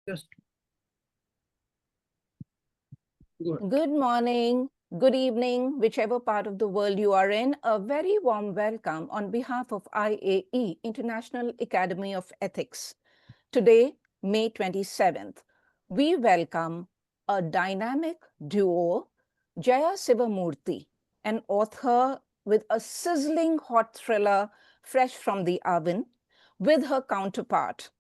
Just Good morning, good evening, whichever part of the world you are in. A very warm welcome on behalf of IAE, International Academy of Ethics. Today, May 27th, we welcome a dynamic duo, Jaya Siva Murty, an author with a sizzling hot thriller fresh from the oven, with her counterpart,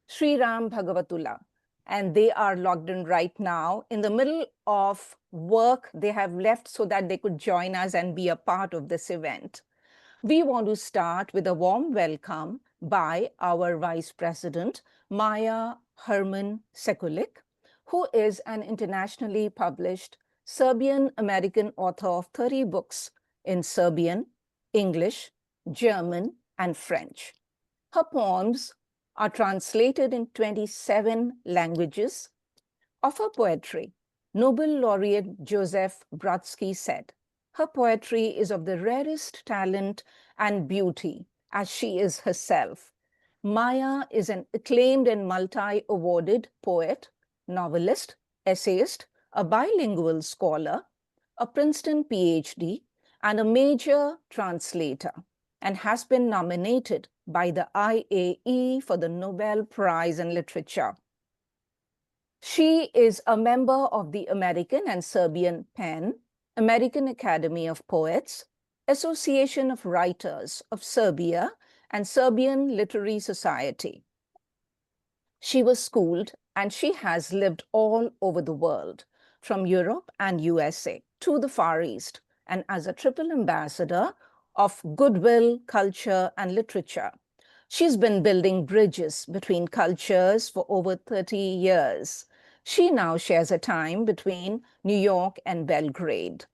Sri Ram Bhagavatula. And they are logged in right now in the middle of work they have left so that they could join us and be a part of this event. We want to start with a warm welcome by our Vice President, Maya Herman Sekulic, who is an internationally published Serbian-American author of 30 books in Serbian, English, German, and French. Her poems are translated in 27 languages. Of her poetry, Nobel laureate Joseph Brodsky said, "Her poetry is of the rarest talent and beauty, as she is herself." Maya is an acclaimed and multi-awarded poet, novelist, essayist, a bilingual scholar, a Princeton PhD, and a major translator, and has been nominated by the IAE for the Nobel Prize in Literature. She is a member of the American and Serbian PEN, American Academy of Poets, Association of Writers of Serbia, and Serbian Literary Society. She was schooled and she has lived all over the world, from Europe and USA to the Far East, and as a triple ambassador of goodwill, culture, and literature. She's been building bridges between cultures for over 30 years. She now shares a time between New York and Belgrade.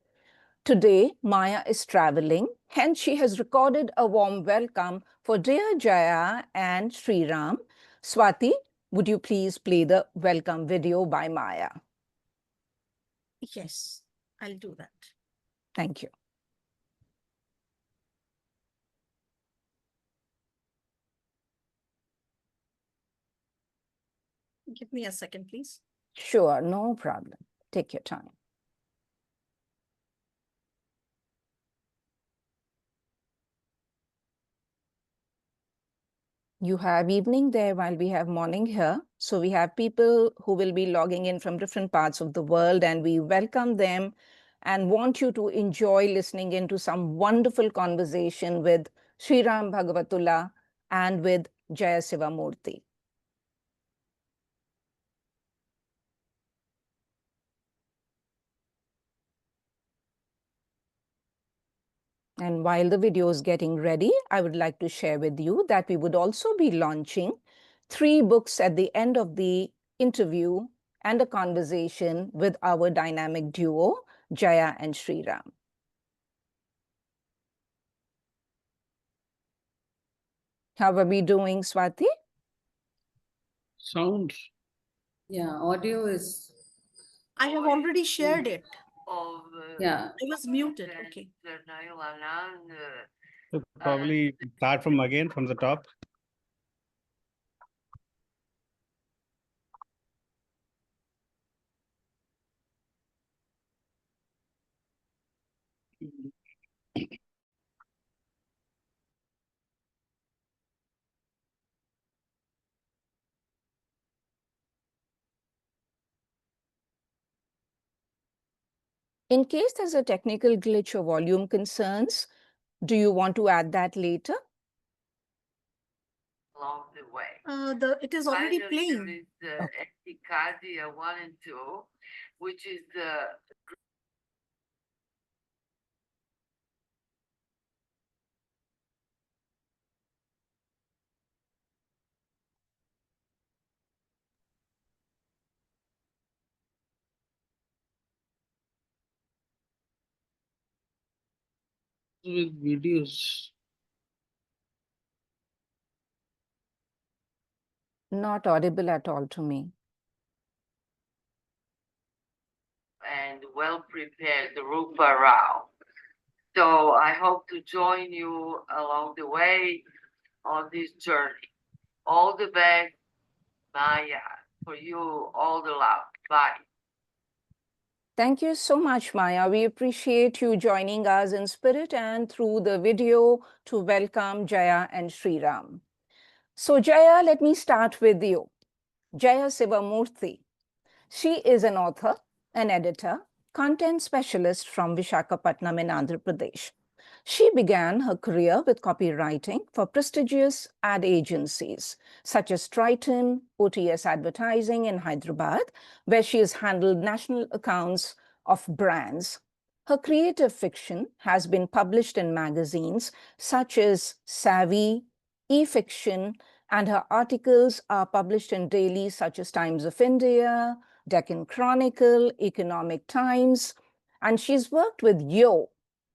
Today, Maya is traveling, hence she has recorded a warm welcome for dear Jaya and Sriram. Swati, would you please play the welcome video by Maya? Yes, I'll do that. Thank you. Give me a second, please. Sure, no problem. Take your time. You have evening there while we have morning here. So we have people who will be logging in from different parts of the world, and we welcome them and want you to enjoy listening into some wonderful conversation with Sri Ram Bhagavatula and with Jaya Siva Murty. And while the video is getting ready, I would like to share with you that we would also be launching 3 books at the end of the interview and a conversation with our dynamic duo, Jaya and Sriram. How are we doing, Swati? sound. Yeah, audio is. I have already shared it. Yeah. I was muted. Okay. So probably start from again from the top. In case there's a technical glitch or volume concerns, do you want to add that later? Along the way. It is already There playing. is the Okay. Ecticadia 1 and 2, which is the With videos. Not audible at all to me. and well prepared Rupa Rao. So I hope to join you along the way on this journey. All the best, Maya. for you all the love. Bye. Thank you so much, Maya. We appreciate you joining us in spirit and through the video to welcome Jaya and Sriram. So Jaya, let me start with you. Jaya Siva Murty. She is an author, an editor, content specialist from Visakhapatnam in Andhra Pradesh. She began her career with copywriting for prestigious ad agencies such as Triton, OTS Advertising in Hyderabad, where she has handled national accounts of brands. Her creative fiction has been published in magazines such as Savvy, eFiction, and her articles are published in dailies such as Times of India, Deccan Chronicle, Economic Times, and she's worked with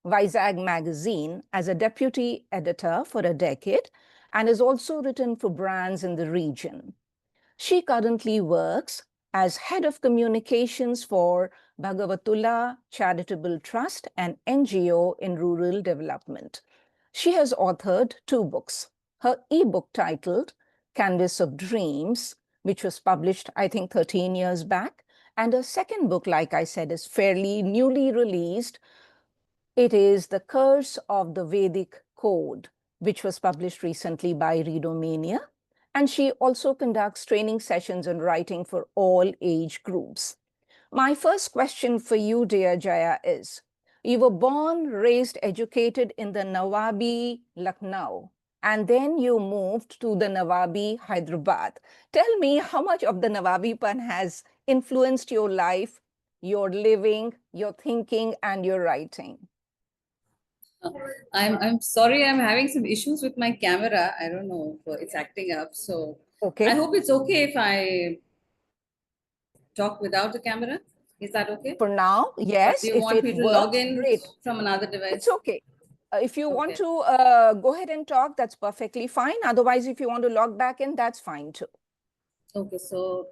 Vizag magazine as a deputy editor for a decade and has also written for brands in the region. She currently works as head of communications for Bhagavatullah Charitable Trust, an NGO in rural development. She has authored 2 books. Her ebook titled Canvas of Dreams, which was published, I think, 13 years back, and her second book, like I said, is fairly newly released. It is The Curse of the Vedic Code, which was published recently by Readomania. And she also conducts training sessions on writing for all age groups. My first question for you, dear Jaya, is, you were born, raised, educated in the Nawabi, Lucknow, and then you moved to the Nawabi, Hyderabad. Tell me how much of the Nawabi-pan has influenced your life, your living, your thinking, and your writing? I'm sorry, I'm having some issues with my camera. I don't know, it's acting up. So Okay. I hope it's okay if I talk without the camera. Is that okay? For now, Or yes. do you If want it me to works, log in great. from another device? It's okay. If you want Okay. to go ahead and talk, that's perfectly fine. Otherwise, if you want to log back in, that's fine too. Okay, so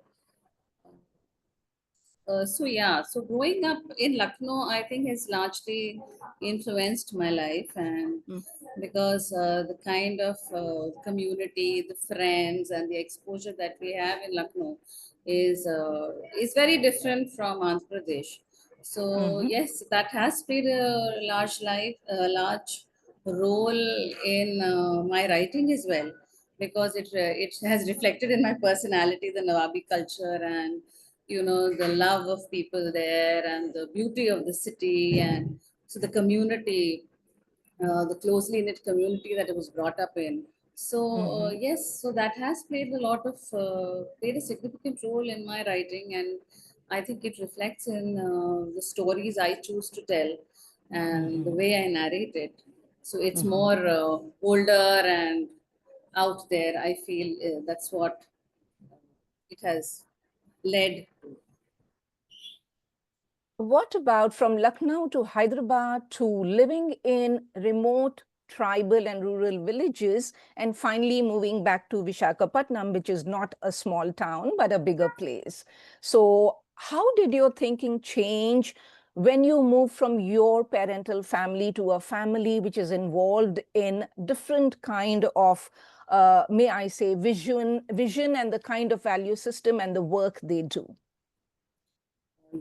so growing up in Lucknow, I think has largely influenced my life, and because the kind of community, the friends, and the exposure that we have in Lucknow is very different from Andhra Pradesh. So yes, that has played a large role in my writing as well, because it has reflected in my personality, the Nawabi culture, and the love of people there, and the beauty of the city, and so the community, the closely knit community that I was brought up in. So yes, so that has played a significant role in my writing, and I think it reflects in the stories I choose to tell and the way I narrate it. So it's more older and out there. I feel that's what it has led. What about from Lucknow to Hyderabad to living in remote tribal and rural villages and finally moving back to Visakhapatnam, which is not a small town, but a bigger place? So how did your thinking change when you moved from your parental family to a family which is involved in different kind of, may I say, vision and the kind of value system and the work they do?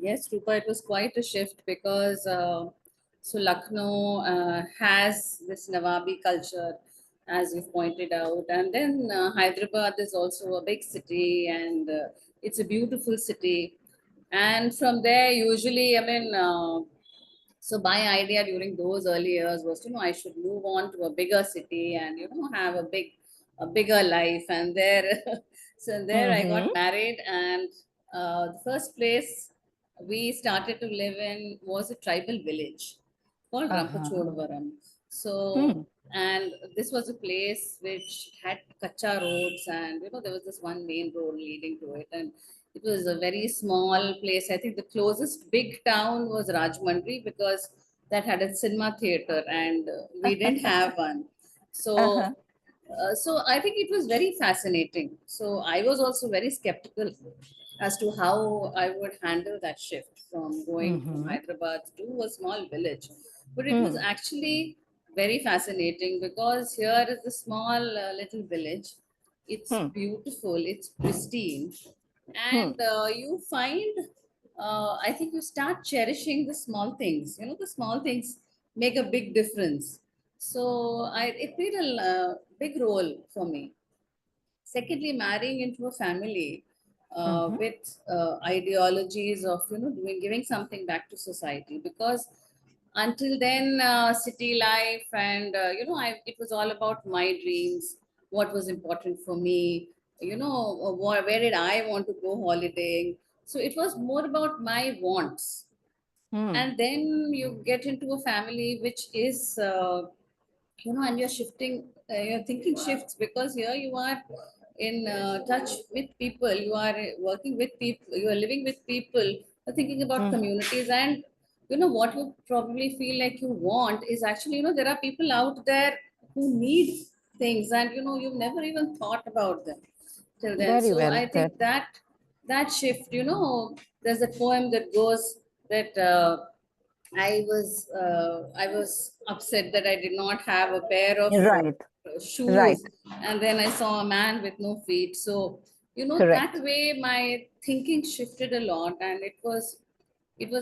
Yes, Rupa, it was quite a shift because so Lucknow has this Nawabi culture, as you've pointed out, and then Hyderabad is also a big city, and it's a beautiful city. And from there, usually, so my idea during those early years was, I should move on to a bigger city and have a bigger life. And there, so there I got married, and the first place we started to live in was a tribal village called Rampachodvaram. So, and this was a place which had kacha roads, and there was this one main road leading to it, and it was a very small place. I think the closest big town was Rajmundry, because that had a cinema theater, and we didn't have one. So, so I think it was very fascinating. So I was also very skeptical as to how I would handle that shift from going from Hyderabad to a small village. But it was actually very fascinating, because here is a small little village. It's beautiful, it's pristine, and you find, I think you start cherishing the small things. You know, the small things make a big difference. So it played a big role for me. Secondly, marrying into a family with ideologies of, you know, giving something back to society, because until then, city life and you know, it was all about my dreams, what was important for me, you know, where did I want to go holidaying. So it was more about my wants. And then you get into a family which is you know, and you're shifting, your thinking shifts, because here you are in touch with people, you are working with people, you are living with people, you're thinking about communities, and you know what you probably feel like you want is actually, you know, there are people out there who need things, and you know, you've never even thought about them till then. Very So well I said. think that shift, you know, there's a poem that goes that I was upset that I did not have a pair of Right, right, shoes, and then I saw a man with no feet. So you know, that correct. way my thinking shifted a lot, and it was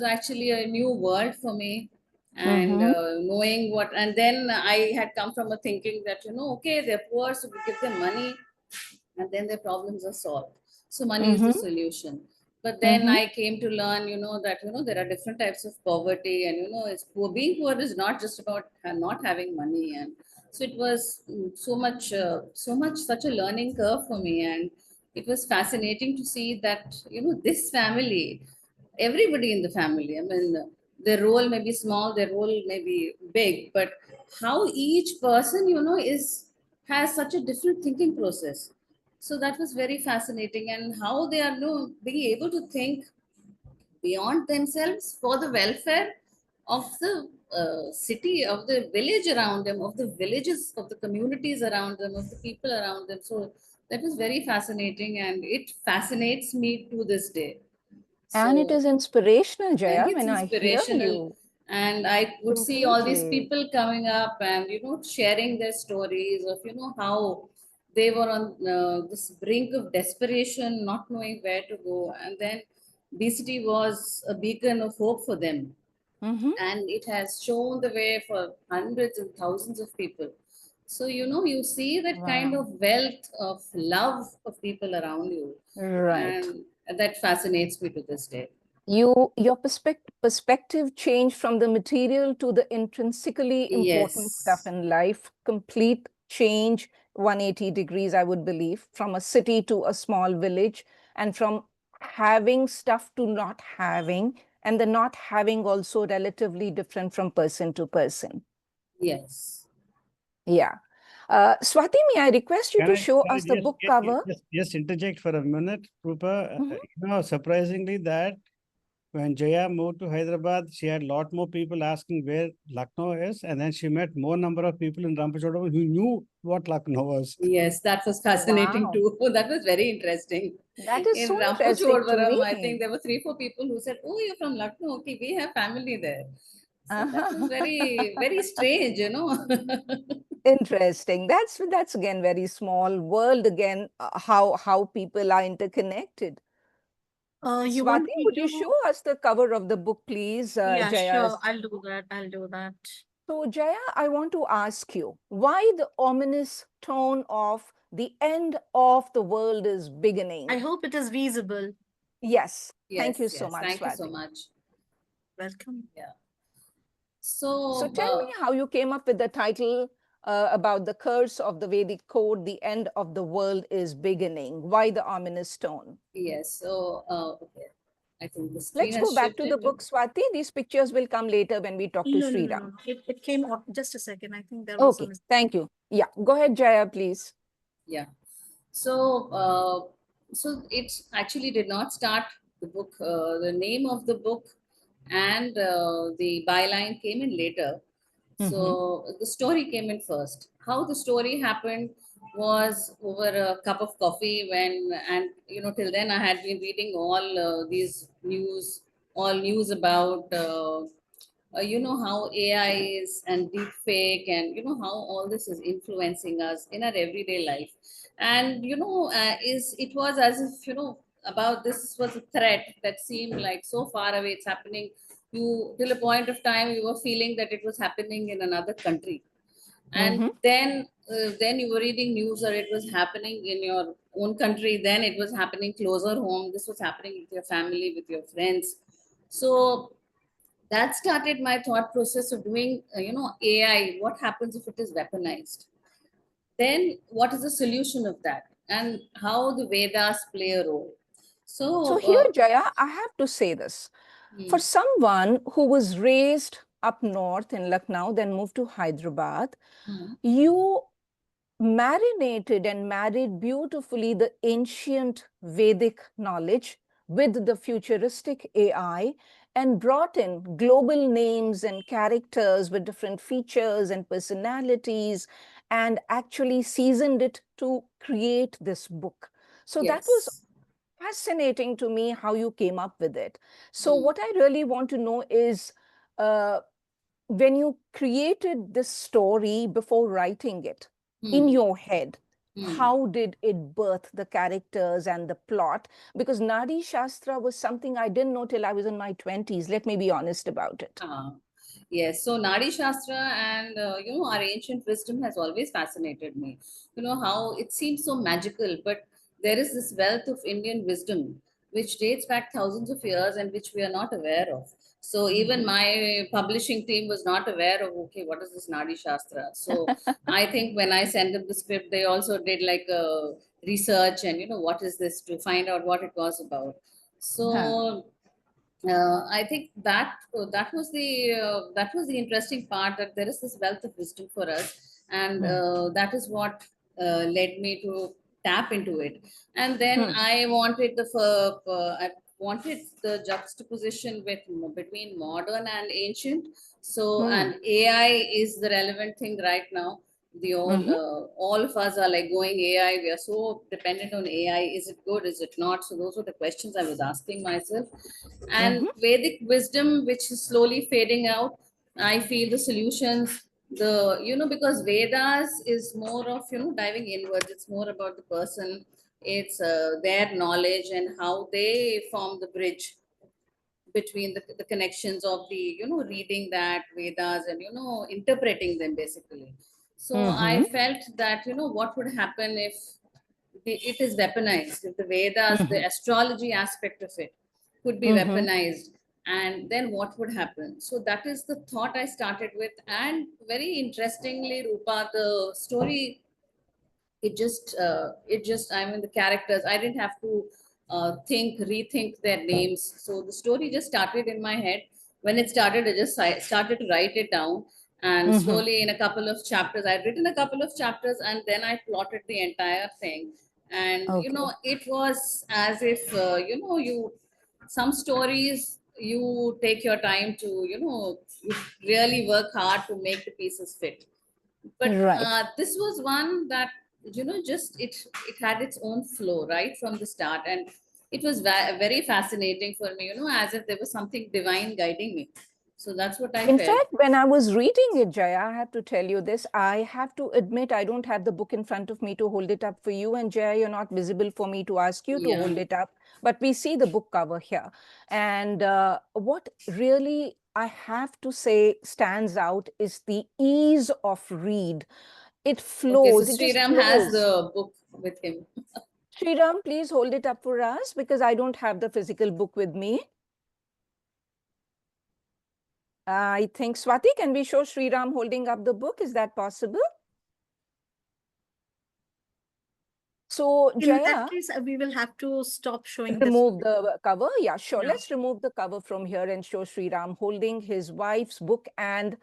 actually a new world for me. And Mm-hmm. knowing what, and then I had come from a thinking that, you know, okay, they're poor, so we give them money, and then their problems are solved. So money is the Mm-hmm. solution. But then Mm-hmm. I came to learn, you know, that, you know, there are different types of poverty, and you know, it's poor. Being poor is not just about not having money, and so it was so much such a learning curve for me, and it was fascinating to see that, you know, this family, everybody in the family, I mean, their role may be small, their role may be big, but how each person, you know, is has such a different thinking process. So that was very fascinating, and how they are, you know, being able to think beyond themselves for the welfare of the city, of the village around them, of the villages, of the communities around them, of the people around them. So that was very fascinating, and it fascinates me to this day. And it So, is inspirational, and Jaya, it's when I hear inspirational, you and I would see all these completely. people coming up and, you know, sharing their stories of, you know, how they were on this brink of desperation, not knowing where to go, and then obesity was a beacon of hope for them, Mm-hmm. and it has shown the way for hundreds and thousands of people. So you know, you see that kind Wow. of wealth of love of people around you, Right. and that fascinates me to this day. Your perspective changed from the material to the intrinsically important stuff Yes. in life. Complete change, 180 degrees, I would believe, from a city to a small village, and from having stuff to not having, and the not having also relatively different from person to person. Yes. Yeah. Swati, may I request you Can to I, show can I us the book cover? just interject for a minute, Rupa? Mhm. You know, surprisingly, that when Jaya moved to Hyderabad, she had a lot more people asking where Lucknow is, and then she met more number of people in Rampachodam who knew what Lucknow was. Yes, that was fascinating Wow. too. That was very interesting. That is In so interesting to Rampachodvaram, I think me. there were 3, 4 people who said, "Oh, you're from Lucknow. Okay, we have family there." So that was very, very strange, you know. Interesting. That's again very small world again, how people are interconnected. You Swati, want me would you to? show us the cover of the book, please, Yeah, Jaya? sure. I'll do that. I'll do that. So, Jaya, I want to ask you, why the ominous tone of the end of the world is beginning? I hope it is visible. Yes. Thank you Yes, so yes. much, Thank you so Swati. much. Welcome. Yeah. So So, tell me how you came up with the title about the curse of the Vedic code, the end of the world is beginning. Why the ominous tone? yes. So, okay. I think the screen Let's go has back to the shifted. book, Swati. These pictures will come later when we talk to No, no, no, Sriram. no. It came out just a second. I think there was a Okay, mistake. thank you. Yeah, go ahead, Jaya, please. Yeah. So it actually did not start the book. The name of the book and the byline came in later. So the story came in first. How the story happened was over a cup of coffee when, and you know, till then I had been reading all these news, all news about you know, how AI is and deep fake, and you know how all this is influencing us in our everyday life. And you know, is it was as if, you know, about this was a threat that seemed like so far away. It's happening. You till a point of time you were feeling that it was happening in another country, and then you were reading news or it was happening in your own country. Then it was happening closer home. This was happening with your family, with your friends. So that started my thought process of doing, AI. What happens if it is weaponized? Then what is the solution of that, and how the Vedas play a role? So So, here, Jaya, I have to say this. For someone who was raised up north in Lucknow, then moved to Hyderabad, you marinated and married beautifully the ancient Vedic knowledge with the futuristic AI and brought in global names and characters with different features and personalities and actually seasoned it to create this book. So that was yes. fascinating to me how you came up with it. So what I really want to know is when you created this story before writing it in your head, how did it birth the characters and the plot? Because Nadi Shastra was something I didn't know till I was in my 20s. Let me be honest about it. Yes, so Nadi Shastra and our ancient wisdom has always fascinated me. You know how it seems so magical, but there is this wealth of Indian wisdom which dates back thousands of years and which we are not aware of. So even my publishing team was not aware of, okay, what is this Nadi Shastra? So I think when I sent them the script, they also did like a research and what is this to find out what it was about. So I think that was the interesting part, that there is this wealth of wisdom for us, and that is what led me to tap into it. And then I wanted the juxtaposition between modern and ancient. So and AI is the relevant thing right now. The all of us are like going AI. We are so dependent on AI. Is it good? Is it not? So those were the questions I was asking myself. And Vedic wisdom, which is slowly fading out, I feel the solutions, because Vedas is more of diving inwards. It's more about the person. It's their knowledge and how they form the bridge between the connections of the reading that Vedas and interpreting them basically. So I felt that what would happen if it is weaponized, if the Vedas, the astrology aspect of it could be weaponized, and then what would happen? So that is the thought I started with. And very interestingly, Rupa, the story, I mean, the characters, I didn't have to rethink their names. So the story just started in my head. When it started, started to write it down, and slowly in a couple of chapters, I'd written a couple of chapters, and then I plotted the entire thing. And it was as if you some stories you take your time to you really work hard to make the pieces fit. But Right. this was one that just it had its own flow right from the start, and it was very fascinating for me, as if there was something divine guiding me. So that's what I In felt. fact, when I was reading it, Jaya, I have to tell you this. I have to admit, I don't have the book in front of me to hold it up for you. And Jaya, you're not visible for me to ask you to hold it up. But we see the book cover here. And what really I have to say stands out is the ease of read. It Okay, so flows. It just Sriram has flows. the book with him. Sriram, please hold it up for us because I don't have the physical book with me. I think, Swati, can we show Sriram holding up the book? Is that possible? So, In Jaya, that case, we will have to stop showing this. remove the cover. Yeah, sure. Yeah. Let's remove the cover from here and show Sriram holding his wife's book and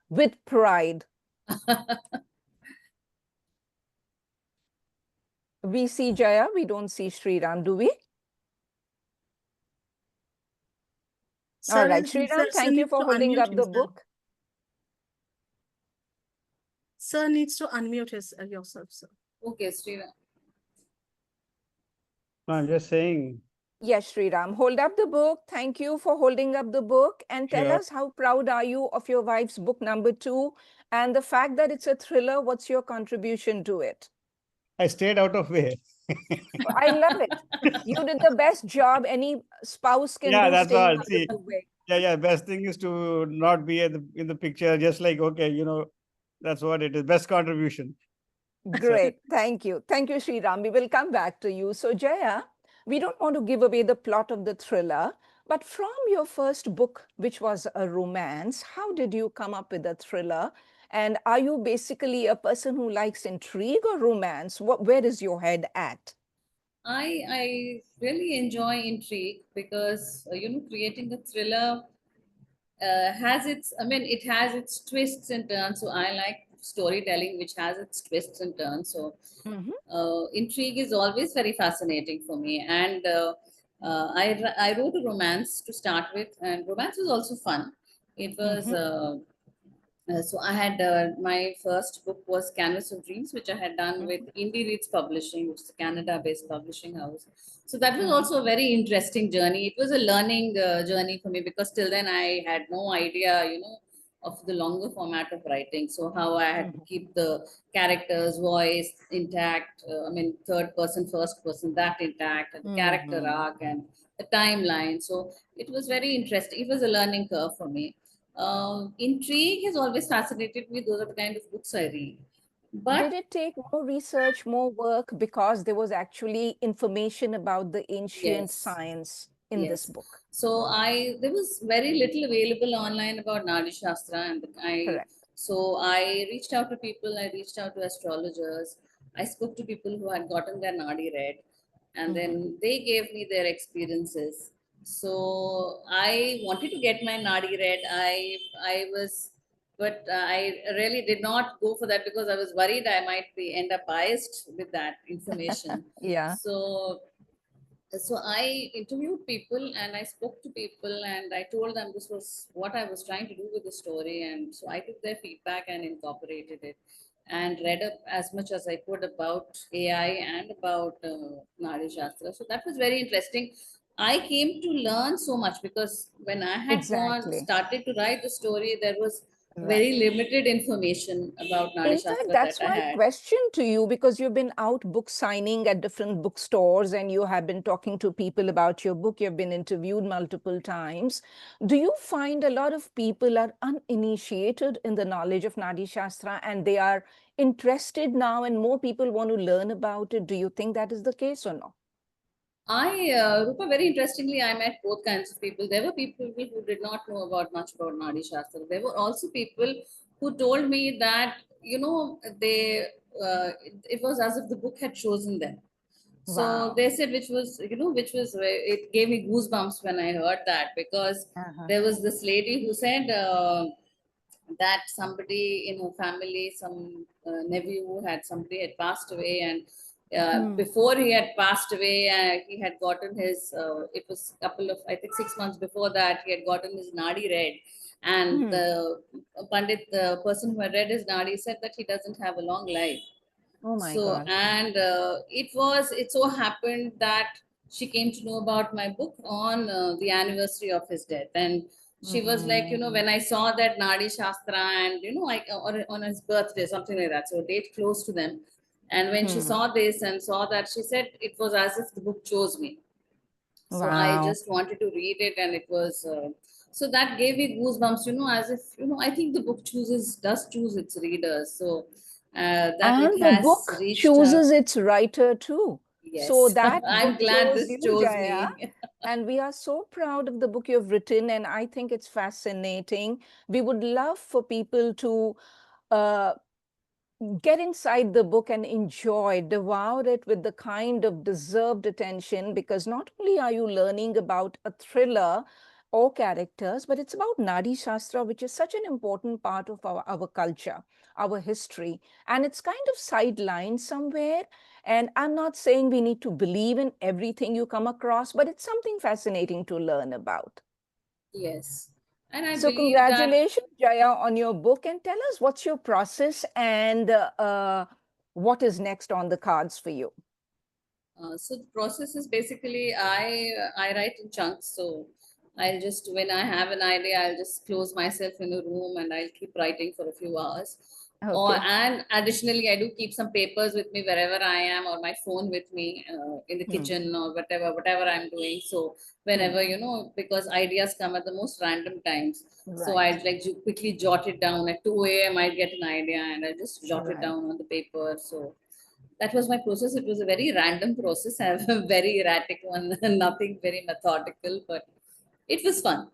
with pride. We see Jaya, we don't see Sriram, do we? All right, Sriram, thank you for holding up the book. Sir needs to unmute yourself, sir. Okay, Sriram. No, I'm just saying. Yes, Sriram, hold up the book. Thank you for holding up the book and tell us how proud are you of your wife's book #2 and the fact that it's a thriller. What's your contribution to it? I stayed out of way. I love it. You did the best job any spouse can Yeah, do, that's staying all. out See, of the way. yeah. Best thing is to not be in the picture. Just like, okay, that's what it is. Best contribution. So, Great. Thank you. Thank you, Sriram. We will come back to you. So, Jaya, we don't want to give away the plot of the thriller, but from your first book, which was a romance, how did you come up with a thriller? And are you basically a person who likes intrigue or romance? Where is your head at? I really enjoy intrigue because creating a thriller has its, I mean, it has its twists and turns. So I like storytelling which has its twists and turns. So Mhm, intrigue is always very fascinating for me. And I wrote a romance to start with, and romance was also fun. It was mhm, so I had my first book was Canvas of Dreams, which I had done with mhm, Indie Reads Publishing, which is a Canada-based publishing house. So that was mhm, also a very interesting journey. It was a learning journey for me because till then I had no idea, of the longer format of writing. So how I had to mhm, keep the character's voice intact. I mean, third person, first person, that intact, and the character mhm. arc and the timeline. So it was very interesting. It was a learning curve for me. Intrigue has always fascinated me. Those are the kind of books I read. But Did it take more research, more work because there was actually information about the ancient yes, science in this yes. book? So there was very little available online about Nadi Shastra, and Correct. I reached out to people. I reached out to astrologers. I spoke to people who had gotten their Nadi read, and Mhm. then they gave me their experiences. So I wanted to get my Nadi read. I was, but I really did not go for that because I was worried I might be end up biased with that information. Yeah. So I interviewed people and I spoke to people and I told them this was what I was trying to do with the story. And so I took their feedback and incorporated it and read up as much as I could about AI and about Nadi Shastra. So that was very interesting. I came to learn so much because when I had Exactly. started to write the story, there was Right. very limited information about Nadi In fact, Shastra that that's I my had. question to you because you've been out book signing at different bookstores and you have been talking to people about your book. You've been interviewed multiple times. Do you find a lot of people are uninitiated in the knowledge of Nadi Shastra and they are interested now and more people want to learn about it? Do you think that is the case or no? Rupa, very interestingly, I met both kinds of people. There were people who did not know about much about Nadi Shastra. There were also people who told me that, it was as if the book had chosen them. So Wow. they said, it gave me goosebumps when I heard that because Uh-huh. there was this lady who said, that somebody in her family, some nephew had somebody had passed away, and Hmm. before he had passed away, he had gotten his. It was a couple of, I think, 6 months before that, he had gotten his nadi read, and Hmm. the pandit, the person who had read his nadi, said that he doesn't have a long life. Oh my So, God. and it so happened that she came to know about my book on the anniversary of his death. And she was like, Hmm. when I saw that Nadi Shastra and, on his birthday, something like that. So, a date close to them. And when she Hmm. saw this and saw that, she said it was as if the book chose me. So I Wow. just wanted to read it, and it was so that gave me goosebumps. As if I think the book does choose its readers. So that it And the has book reached out. chooses its writer too. So Yes, that I'm book glad chose this you, chose Jaya. me. And we are so proud of the book you've written. And I think it's fascinating. We would love for people to uh, get inside the book and enjoy, devour it with the kind of deserved attention, because not only are you learning about a thriller or characters, but it's about Nadi Shastra, which is such an important part of our culture, our history. And it's kind of sidelined somewhere. And I'm not saying we need to believe in everything you come across, but it's something fascinating to learn about. Yes, and I So believe that. congratulations, Jaya, on your book, and tell us what's your process and what is next on the cards for you. So the process is basically I write in chunks. So I'll just when I have an idea, I'll just close myself in a room and I'll keep writing for a few hours. Or Okay. and additionally, I do keep some papers with me wherever I am, or my phone with me in the Hmm. kitchen or whatever I'm doing. So whenever because ideas come at the most random times. So Right. I'd like to quickly jot it down. At 2 a.m. I'd get an idea and I just jot it Right. down on the paper. So that was my process. It was a very random process. I have a very erratic one, nothing very methodical, but it was fun.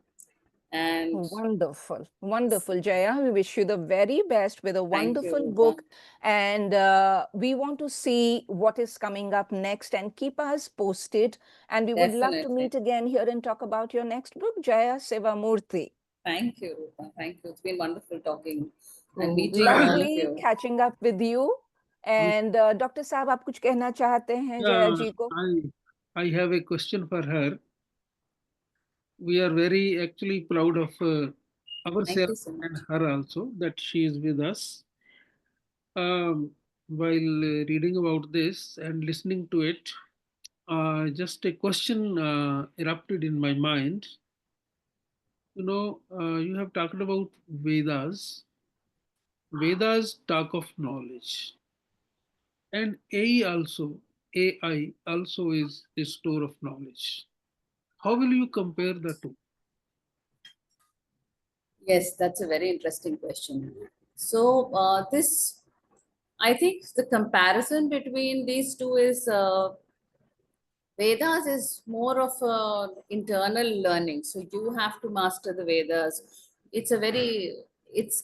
And Wonderful, wonderful, Jaya. We wish you the very best with a thank wonderful you, Rupa. book. And we want to see what is coming up next and keep us posted. And we would love to Definitely. meet again here and talk about your next book, Jaya Siva Murty. Thank you, Rupa. Thank you. It's been wonderful talking and Oh, meeting all of Lovely you. catching up with you. And Dr. Saab, आप कुछ कहना चाहते हैं Jaya yeah, जी को? I have a question for her. We are very actually proud of Thank ourselves you so and much. her also that she is with us. While reading about this and listening to it, just a question erupted in my mind. You have talked about Vedas. Vedas talk of knowledge, and AI also is a store of knowledge. How will you compare the two? Yes, that's a very interesting question. So, I think the comparison between these two is Vedas is more of a internal learning. So you have to master the Vedas. It's a very, it's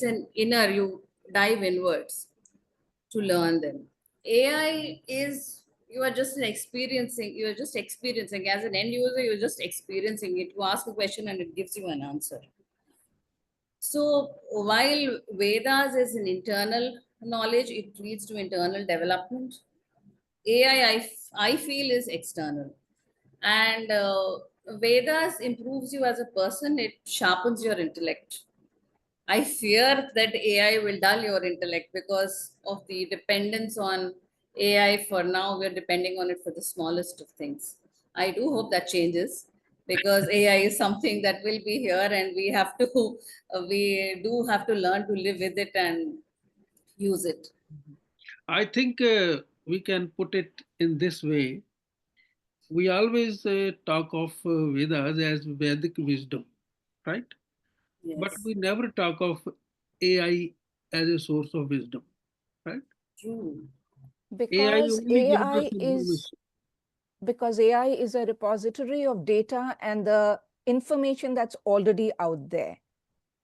an inner, you dive inwards to learn them. AI is you are just experiencing as an end user, you're just experiencing it. You ask a question and it gives you an answer. So while Vedas is an internal knowledge, it leads to internal development. I feel is external. And Vedas improves you as a person, it sharpens your intellect. I fear that AI will dull your intellect because of the dependence on AI. For now, we're depending on it for the smallest of things. I do hope that changes because AI is something that will be here and we have to, we do have to learn to live with it and use it. I think we can put it in this way. We always talk of Vedas as Vedic wisdom, right? But Yes, we never talk of AI as a source of wisdom, right? true. AI Because only gives us AI is information. because AI is a repository of data and the information that's already out there.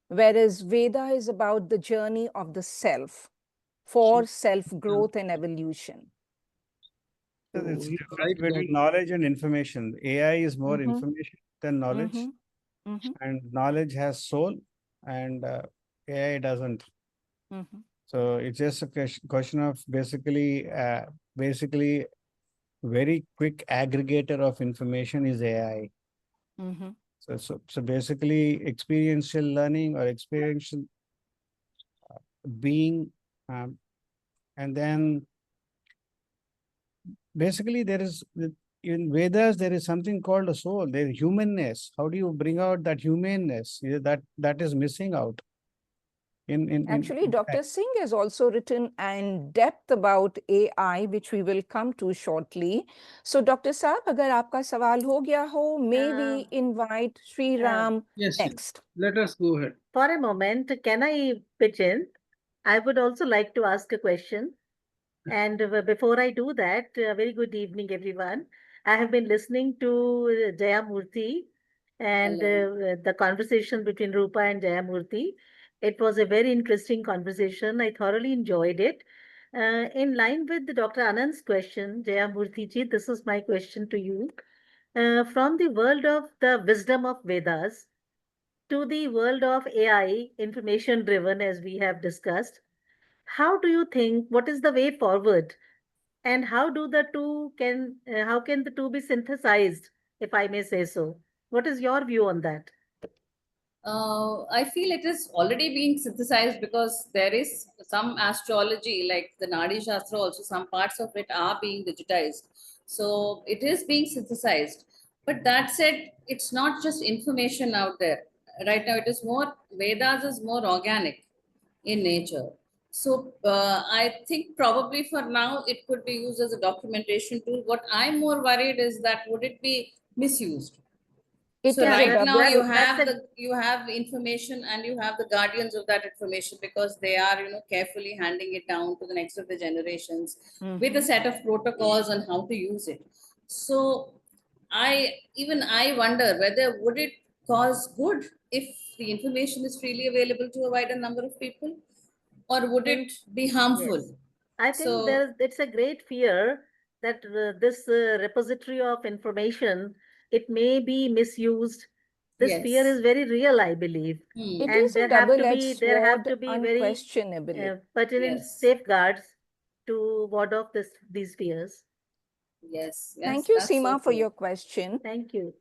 Whereas Veda is about the journey of the self So, for self uh, growth and evolution. so It's you are difference right between about knowledge and information. AI is more Mm-hmm, information than knowledge, mm-hmm, and knowledge has soul, and AI doesn't. mm-hmm, So it's just a question of basically very quick aggregator of information is AI. mm-hmm. So basically experiential learning or experiential being, um, and then basically there is in Vedas there is something called a soul. There is humanness. How do you bring out that humanness? That is missing out Actually, in Dr. Singh has also written in depth about AI, which we will come to shortly. So, Dr. Saab, अगर आपका सवाल हो गया हो, may we invite Sri Ram yes, yes. next? Let us go ahead. For a moment, can I pitch in? I would also like to ask a question. And before I do that, very good evening, everyone. I have been listening to Jaya Murty and Hello. the conversation between Rupa and Jaya Murty. It was a very interesting conversation. I thoroughly enjoyed it. In line with Dr. Anand's question, Jaya Murthy ji, this is my question to you. From the world of the wisdom of Vedas to the world of AI, information driven, as we have discussed, how do you think, what is the way forward? And how can the two be synthesized, if I may say so? What is your view on that? I feel it is already being synthesized because there is some astrology, like the Nadi Shastra, also some parts of it are being digitized. So it is being synthesized. But that said, it's not just information out there. Right now, it is more, Vedas is more organic in nature. So I think probably for now it could be used as a documentation tool. What I'm more worried is that would it be misused? It So is Yeah, a right that now double that you that's have a the information and you have the guardians of that information because they are carefully handing it down to the next of the generations with a Mhm. set of protocols on how to use it. So I wonder whether would it cause good if the information is freely available to a wider number of people, or would in it be harmful? yes. I think So it's a great fear that this repository of information, it may be misused. This fear is yes. very real, I believe, Hmm. It and is a double-edged sword, there have to be very unquestionably. pertinent Yes. safeguards to ward off these fears. Yes. Thank Yes. you, That's so Seema, for true. your question. Thank you.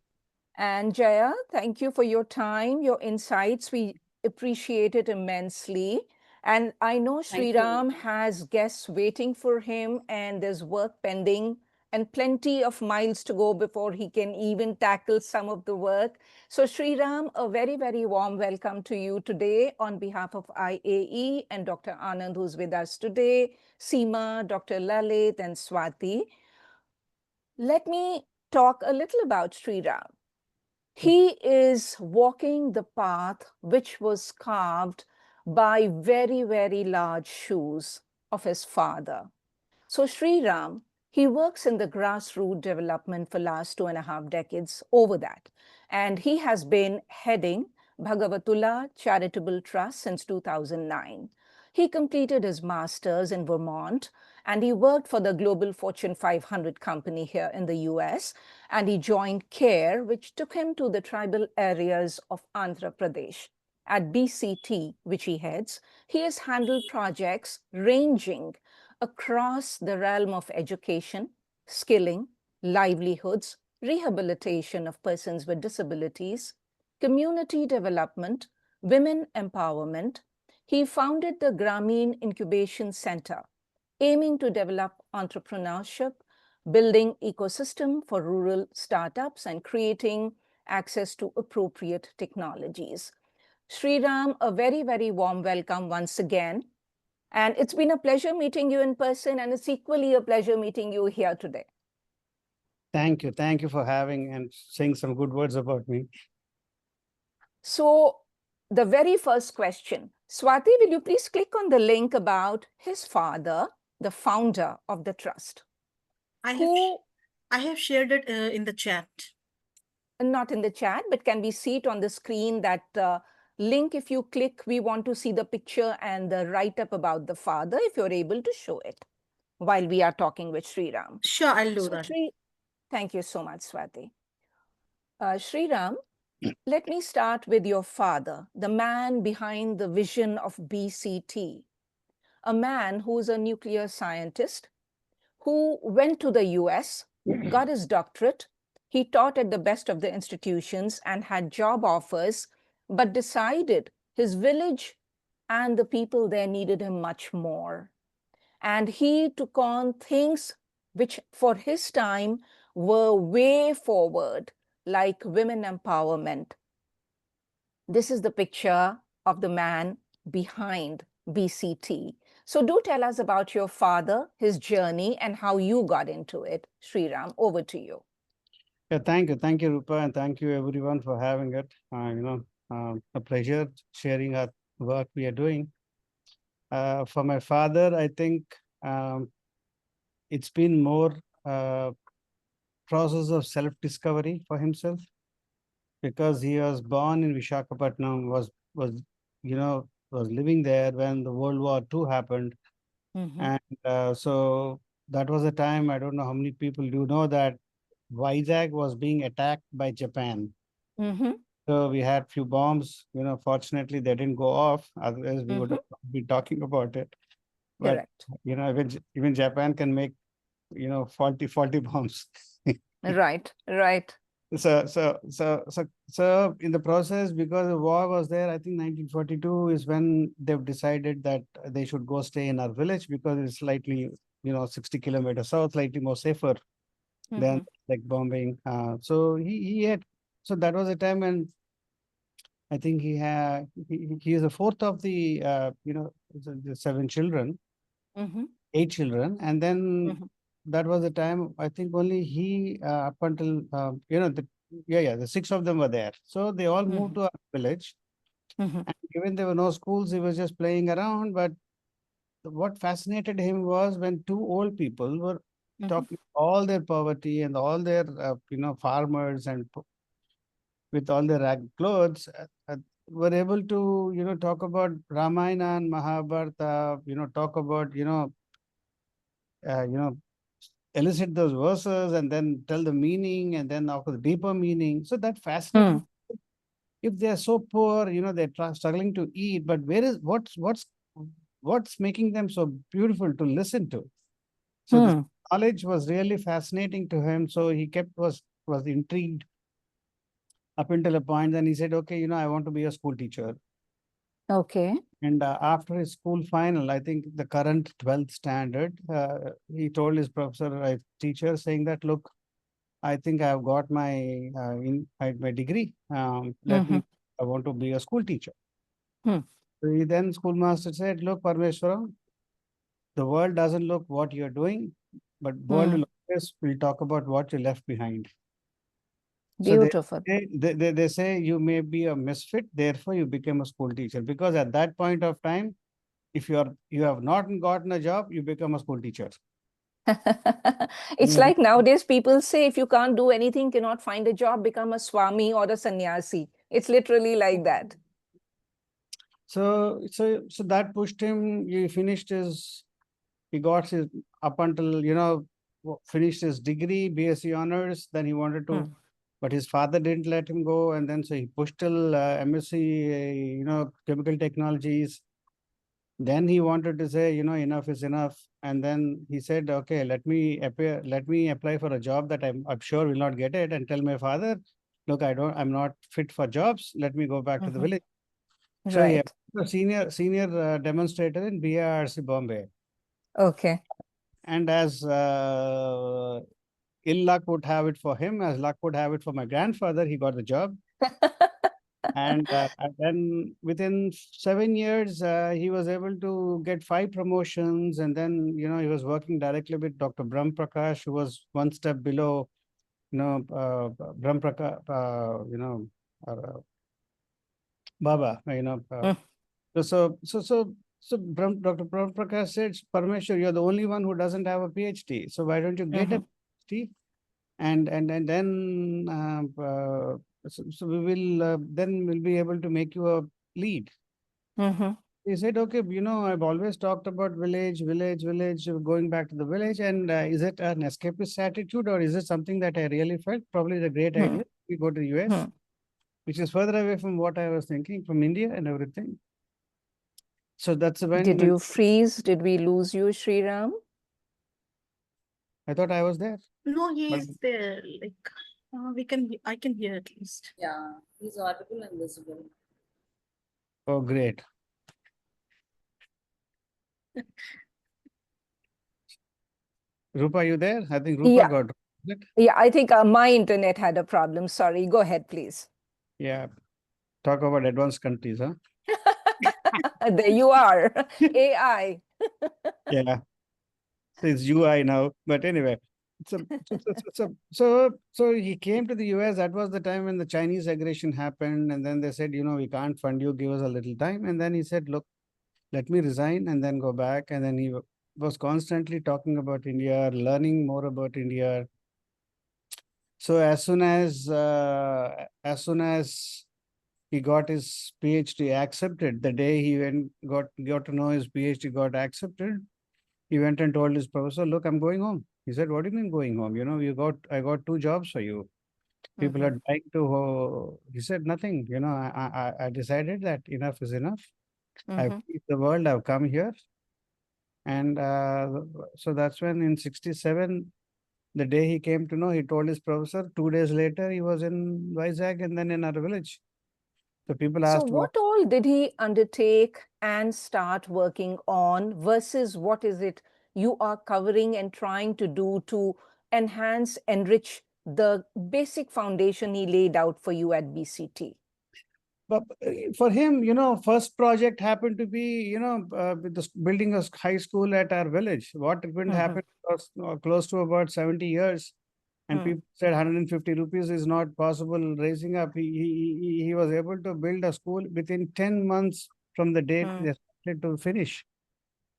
And Jaya, thank you for your time, your insights. We appreciate it immensely. And I know Thank you, Sriram Rupa. has guests waiting for him, and there's work pending and plenty of miles to go before he can even tackle some of the work. So, Sriram, a very, very warm welcome to you today on behalf of IAE and Dr. Anand, who's with us today, Seema, Dr. Lalit, and Swati. Let me talk a little about Sriram. He is walking the path which was carved by very, very large shoes of his father. So Sri Ram, he works in the grassroots development for last 2.5 decades over that. And he has been heading Bhagavatula Charitable Trust since 2009. He completed his master's in Vermont and he worked for the global Fortune 500 company here in the US. And he joined CARE, which took him to the tribal areas of Andhra Pradesh. At BCT, which he heads, he has handled projects ranging across the realm of education, skilling, livelihoods, rehabilitation of persons with disabilities, community development, women empowerment. He founded the Grameen Incubation Center, aiming to develop entrepreneurship, building ecosystem for rural startups, and creating access to appropriate technologies. Sriram, a very, very warm welcome once again. And it's been a pleasure meeting you in person, and it's equally a pleasure meeting you here today. Thank you. Thank you for having and saying some good words about me. So, the very first question, Swati, will you please click on the link about his father, the founder of the trust? I have shared it in the chat. Not in the chat, but can we see it on the screen? That link, if you click, we want to see the picture and the write-up about the father, if you're able to show it while we are talking with Sriram. Sure, I'll do So, that. thank you so much, Swati. Sriram, let me start with your father, the man behind the vision of BCT, a man who's a nuclear scientist who went to the US, got his doctorate. He taught at the best of the institutions and had job offers, but decided his village and the people there needed him much more. And he took on things which for his time were way forward, like women empowerment. This is the picture of the man behind BCT. So do tell us about your father, his journey, and how you got into it. Sriram, over to you. Yeah, thank you. Thank you, Rupa, and thank you everyone for having it. A pleasure sharing our work we are doing. For my father, I think it's been more process of self-discovery for himself because he was born in Vishakhapatnam, was living there when the World War II happened. And so that was a time, I don't know how many people do know that Vizag was being attacked by Japan. So we had few bombs, fortunately they didn't go off, otherwise we would have been talking about it. But, Correct. Even Japan can make, faulty bombs. Right, right. So in the process, because the war was there, I think 1942 is when they've decided that they should go stay in our village because it's slightly, 60 kilometers south, slightly more safer than like bombing. So so that was a time when I think he is the fourth of the, seven children, 8 children, and then that was the time. I think only he up until the six of them were there. So they all moved to our village, and given there were no schools, he was just playing around. But what fascinated him was when two old people were talking all their poverty and all their farmers and with all their rag clothes were able to talk about Ramayana and Mahabharata, talk about uh, you know elicit those verses and then tell the meaning and then offer the deeper meaning. So that fascinated me. If they are so poor, they're struggling to eat, but where is what's making them so beautiful to listen to? So this knowledge was really fascinating to him. So he was intrigued up until a point. Then he said, okay, I want to be a school teacher. Okay. And after his school final, I think the current 12th standard, he told his teacher saying that, look, I think I've got my degree. I want to be a school teacher. So then schoolmaster said, look, Parmeshwaram, the world doesn't look what you're doing, but world will talk about what you left behind. Beautiful. So they say you may be a misfit, therefore you became a school teacher. Because at that point of time, if you have not gotten a job, you become a school teacher. It's like nowadays people say if you can't do anything, cannot find a job, become a swami or a sannyasi. It's literally like that. So that pushed him. He got his up until finished his degree, BSc honors. Then he wanted to, but his father didn't let him go, and then so he pushed till MSc, chemical technologies. Then he wanted to say, enough is enough. And then he said, okay, let me apply for a job that I'm sure will not get it, and tell my father, look, I'm not fit for jobs. Let me go back to the village. So he was a senior demonstrator in BIRC Bombay. Okay. And as ill luck would have it for him, as luck would have it for my grandfather, he got the job. And then within 7 years, he was able to get 5 promotions. And then, he was working directly with Dr. Brahm Prakash, who was one step below, Brahm Prakash, Baba, So Dr. Brahm Prakash said, Parmeshwar, you're the only one who doesn't have a PhD. So why don't you get a PhD? And then so we will then we'll be able to make you a lead. He said, okay, I've always talked about village, going back to the village. And is it an escapist attitude, or is it something that I really felt? Probably the great idea. We go to the US, which is further away from what I was thinking, from India and everything. So that's when. Did you freeze? Did we lose you, Sriram? I thought I was there. No, he is there. Like I can hear at least. Yeah, he's audible and visible. Oh, great. Rupa, you there? I think Rupa got it. Yeah, I think my internet had a problem. Sorry, go ahead, please. Yeah, talk about advanced countries, huh? There you are, AI. Yeah, so it's UI now. But anyway, so he came to the US. That was the time when the Chinese aggression happened, and then they said, we can't fund you. Give us a little time. And then he said, look, let me resign and then go back. And then he was constantly talking about India, learning more about India. So as soon as he got his PhD accepted, the day he got to know his PhD got accepted, he went and told his professor, look, I'm going home. He said, what do you mean going home? I got 2 jobs for you. People are dying to. He said, nothing. I decided that enough is enough. I've seen the world. I've come here. And so that's when in 67, the day he came to know, he told his professor. 2 days later, he was in Vizag and then in our village. So people asked, so what all did he undertake and start working on versus what is it you are covering and trying to do to enhance, enrich the basic foundation he laid out for you at BCT? But for him, first project happened to be, with building a high school at our village. What it wouldn't happen was close to about 70 years. And people said 150 rupees is not possible raising up. He was able to build a school within 10 months from the date they started to finish.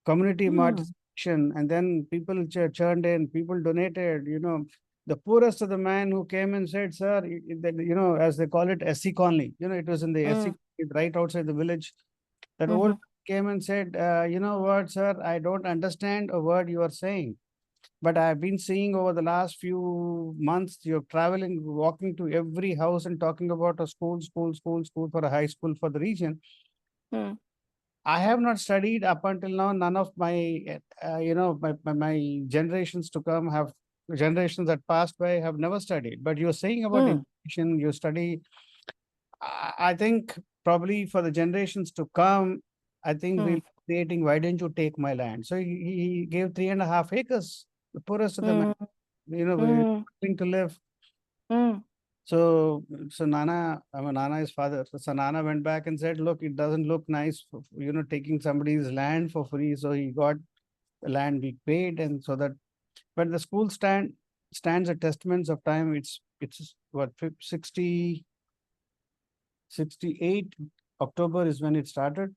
Community participation, and then people churned in, people donated, the poorest of the man who came and said, sir, as they call it, SC colony, it was in the SC, right outside the village. That old came and said, you know what, sir, I don't understand a word you are saying. But I've been seeing over the last few months, you're traveling, walking to every house and talking about a school for a high school for the region. I have not studied up until now. None of my, my generations to come have, generations that passed by have never studied. But you're saying about education, you study. I think probably for the generations to come, I think we're creating, why don't you take my land? So he gave 3.5 acres, the poorest of the men, willing to live. So Nana, Nana is father. So Nana went back and said, look, it doesn't look nice, for, taking somebody's land for free. So he got the land we paid, and so that, but the school stands a testaments of time. It's what, 68 October is when it started.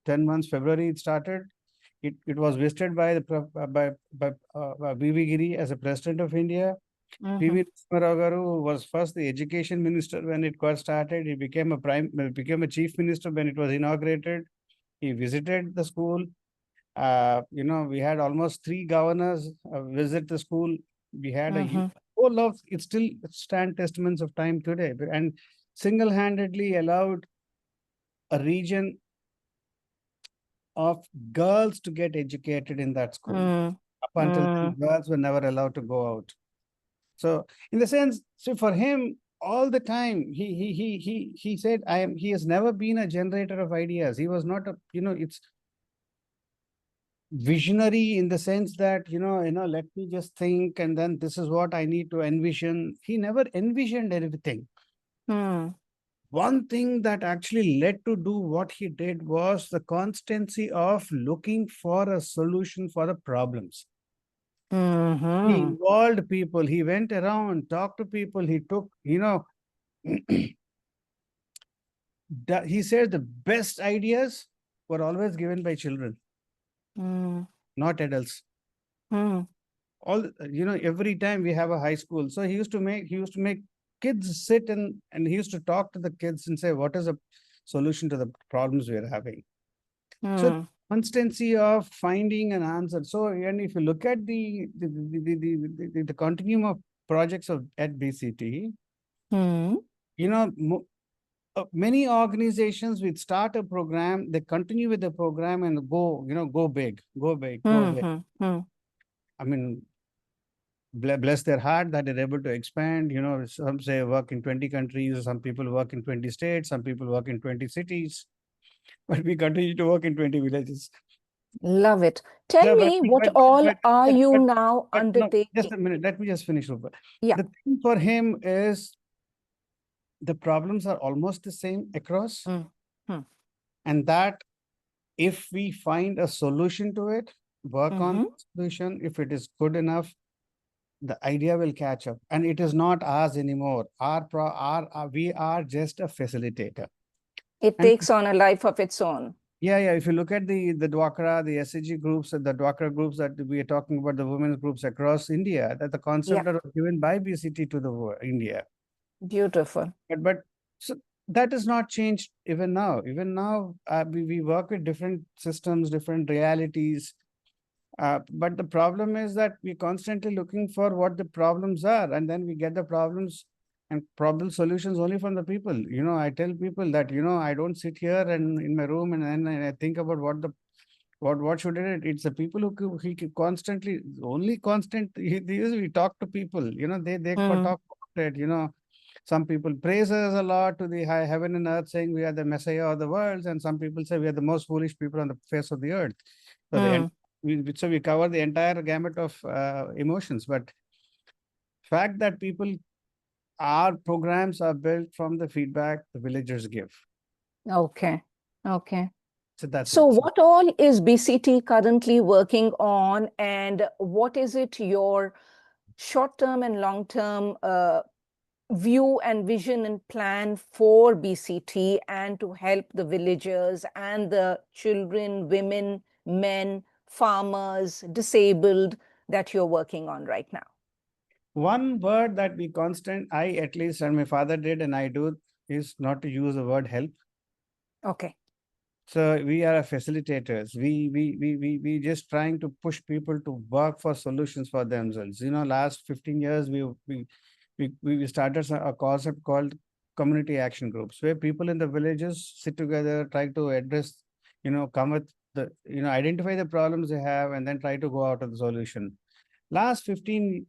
10 months, February it started. It was visited by B.V. Giri as a president of India. P.V. Narasimha was first the education minister when it got started. He became a chief minister when it was inaugurated. He visited the school. We had almost 3 governors visit the school. We had a whole of it still stand testaments of time today, and single-handedly allowed a region of girls to get educated in that school. Up until then, girls were never allowed to go out. So in the sense, so for him, all the time, he said, he has never been a generator of ideas. He was not a, it's visionary in the sense that, let me just think, and then this is what I need to envision. He never envisioned anything. One thing that actually led to do what he did was the constancy of looking for a solution for the problems. He involved people. He went around, talked to people. He took, he said the best ideas were always given by children, not adults. Every time we have a high school. So he used to make kids sit and he used to talk to the kids and say, what is a solution to the problems we are having? So constancy of finding an answer. So, and if you look at the continuum of projects at BCT, many organizations would start a program, they continue with the program and go big. I mean, bless their heart that they're able to expand. Some say work in 20 countries, some people work in 20 states, some people work in 20 cities. But we continue to work in 20 villages. Love it. Tell me, what all are you now undertaking? No, just a minute. Let me just finish, Rupa. Yeah. The thing for him is the problems are almost the same across. And that if we find a solution to it, work on the solution, if it is good enough, the idea will catch up. And it is not ours anymore. We are just a facilitator. It takes on a life of its own. Yeah. If you look at the Dwakra, the SAG groups, the Dwakra groups that we are talking about, the women's groups across India, that the concept that was given by BCT to the India. Beautiful. But so that has not changed even now. Even now, we work with different systems, different realities. But the problem is that we're constantly looking for what the problems are, and then we get the problems and problem solutions only from the people. I tell people that, I don't sit here and in my room and then I think about what should it. It's the people who he constantly, only constant, we talk to people, they talk about it, Some people praise us a lot to the high heaven and earth, saying we are the messiah of the world, and some people say we are the most foolish people on the face of the earth. So we cover the entire gamut of emotions. But fact that our programs are built from the feedback the villagers give. Okay. Okay. So that's So it. what all is BCT currently working on, and what is it your short-term and long-term view and vision and plan for BCT and to help the villagers and the children, women, men, farmers, disabled that you're working on right now? One word that we I at least, and my father did, and I do, is not to use the word help. Okay. So we are facilitators. We just trying to push people to work for solutions for themselves. Last 15 years, we started a concept called community action groups, where people in the villages sit together, try to address, come with identify the problems they have, and then try to go out of the solution. Last 10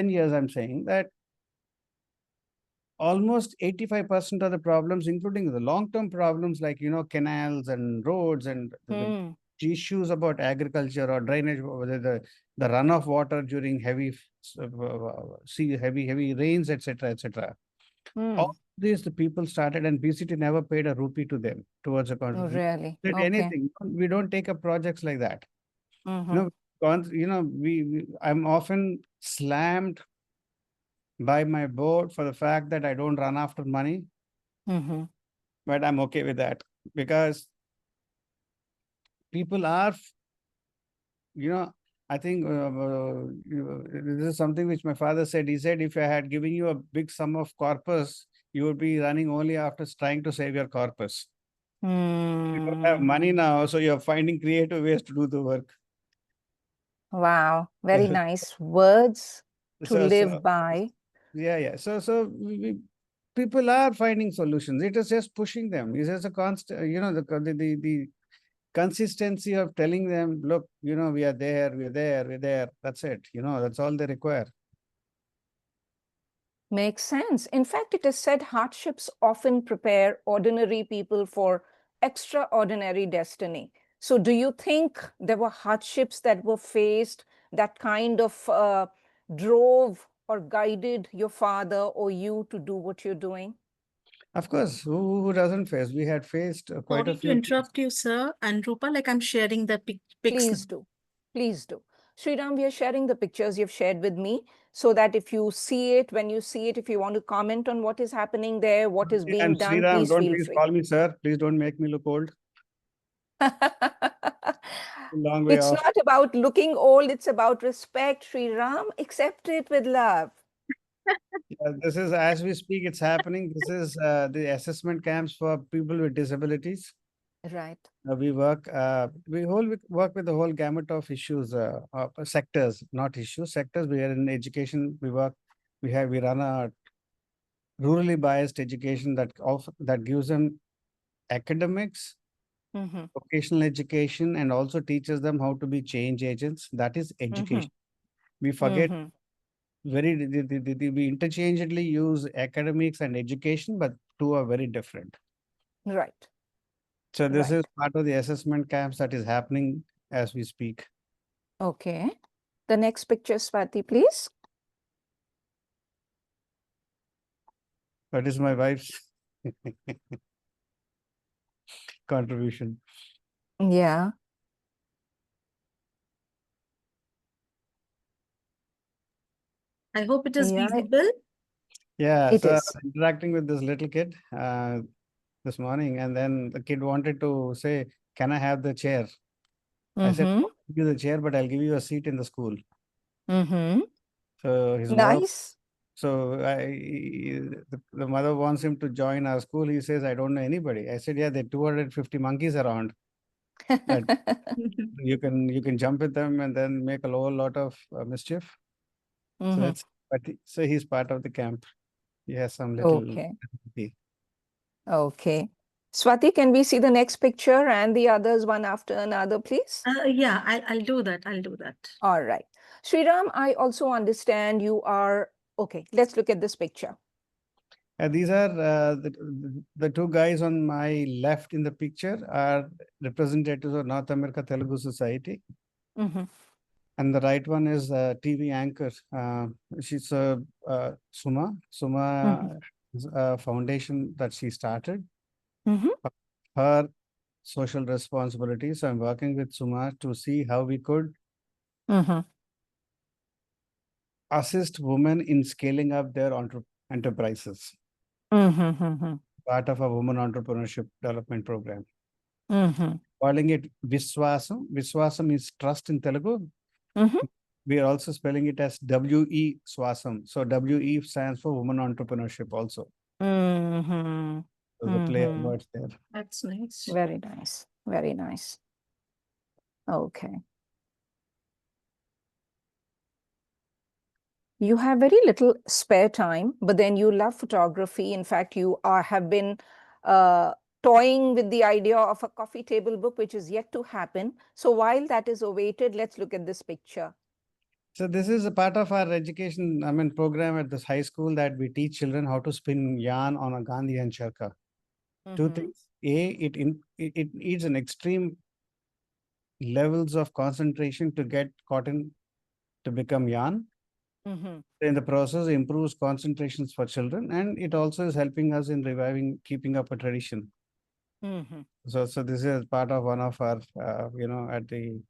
years, I'm saying that almost 85% of the problems, including the long-term problems like, canals and roads and the issues about agriculture or drainage, whether the runoff water during heavy rains, etc., etc. All these the people started, and BCT never paid a rupee to them towards a Oh, contribution. really? Did Okay. anything. We don't take up projects like that. Mhm. I'm often slammed by my board for the fact that I don't run after money, Mhm. but I'm okay with that because people are, I think this is something which my father said. He said, if I had given you a big sum of corpus, you would be running only after trying to save your corpus. You don't have money now, so you're finding creative ways to do the work. Wow, very nice words to live by. Yeah. So people are finding solutions. It is just pushing them. It's just a constant, the consistency of telling them, look, we are there, we're there, we're there. That's it. That's all they require. Makes sense. In fact, it is said hardships often prepare ordinary people for extraordinary destiny. So, do you think there were hardships that were faced that kind of drove or guided your father or you to do what you're doing? Of course, who doesn't face? We had faced quite a Sorry to few. interrupt you, sir. And Rupa, like I'm sharing the pics. Please do. Please do. Sriram, we are sharing the pictures you've shared with me so that if you see it, when you see it, if you want to comment on what is happening there, what is being And done, Sriram, please don't feel please free. call me sir. Please don't make me look old. Long way It's off. not about looking old, it's about respect, Sriram. Accept it with love. This is, as we speak, it's happening. This is the assessment camps for people with disabilities. Right. We work with the whole gamut of issues, sectors, not issues, sectors. We are in education. We run a rurally biased education that gives them academics, vocational education, and also teaches them how to be change agents. That is education. We forget we interchangeably use academics and education, but two are very different. Right. So this is Right. part of the assessment camps that is happening as we speak. Okay. The next picture, Swati, please. That is my wife's contribution. Yeah. I hope it is Yeah, visible. Yeah, it so I is. was interacting with this little kid this morning, and then the kid wanted to say, "Can I have the chair?" I said, "I'll give you the chair, but I'll give you a seat in the school." So his mother, Nice. so the mother wants him to join our school. He says, "I don't know anybody." I said, "Yeah, there are 250 monkeys around that you can jump with them and then make a whole lot of mischief." So so he's part of the camp. He has some little. Okay. Okay. Swati, can we see the next picture and the others one after another, please? Yeah, I'll do that. I'll do that. All right. Sriram, I also understand you are, okay, let's look at this picture. These are the two guys on my left in the picture are representatives of North America Telugu Society. And the right one is a TV anchor. She's Suma. Suma is a foundation that she started. her social responsibility. So I'm working with Suma to see how we could assist women in scaling up their enterprises. Part of a women entrepreneurship development program. Calling it Viswasam. Viswasam is trust in Telugu. We are also spelling it as WE Swasam. So WE stands for women entrepreneurship also. So the play of words there. That's nice. Very nice. Very nice. Okay. You have very little spare time, but then you love photography. In fact, you have been toying with the idea of a coffee table book, which is yet to happen. So while that is awaited, let's look at this picture. So this is a part of our education, program at this high school that we teach children how to spin yarn on a Gandhi and Charka. Two things. A, it needs an extreme levels of concentration to get cotton to become yarn. In the process, it improves concentrations for children, and it also is helping us in reviving, keeping up a tradition. So this is part of one of our, at the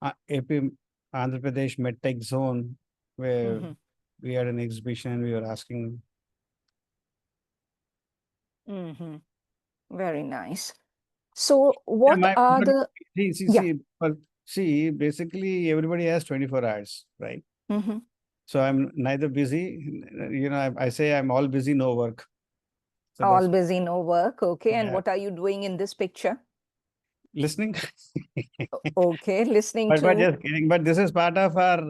AP Andhra Pradesh MedTech zone, where we had an exhibition and we were asking. Very nice. So what are the... See, basically everybody has 24 hours, right? So I'm neither busy, I say I'm all busy, no work. So all busy, no work. Okay. Yeah. And what are you doing in this picture? Listening. Okay, listening but, to... But just kidding. But this is part of our,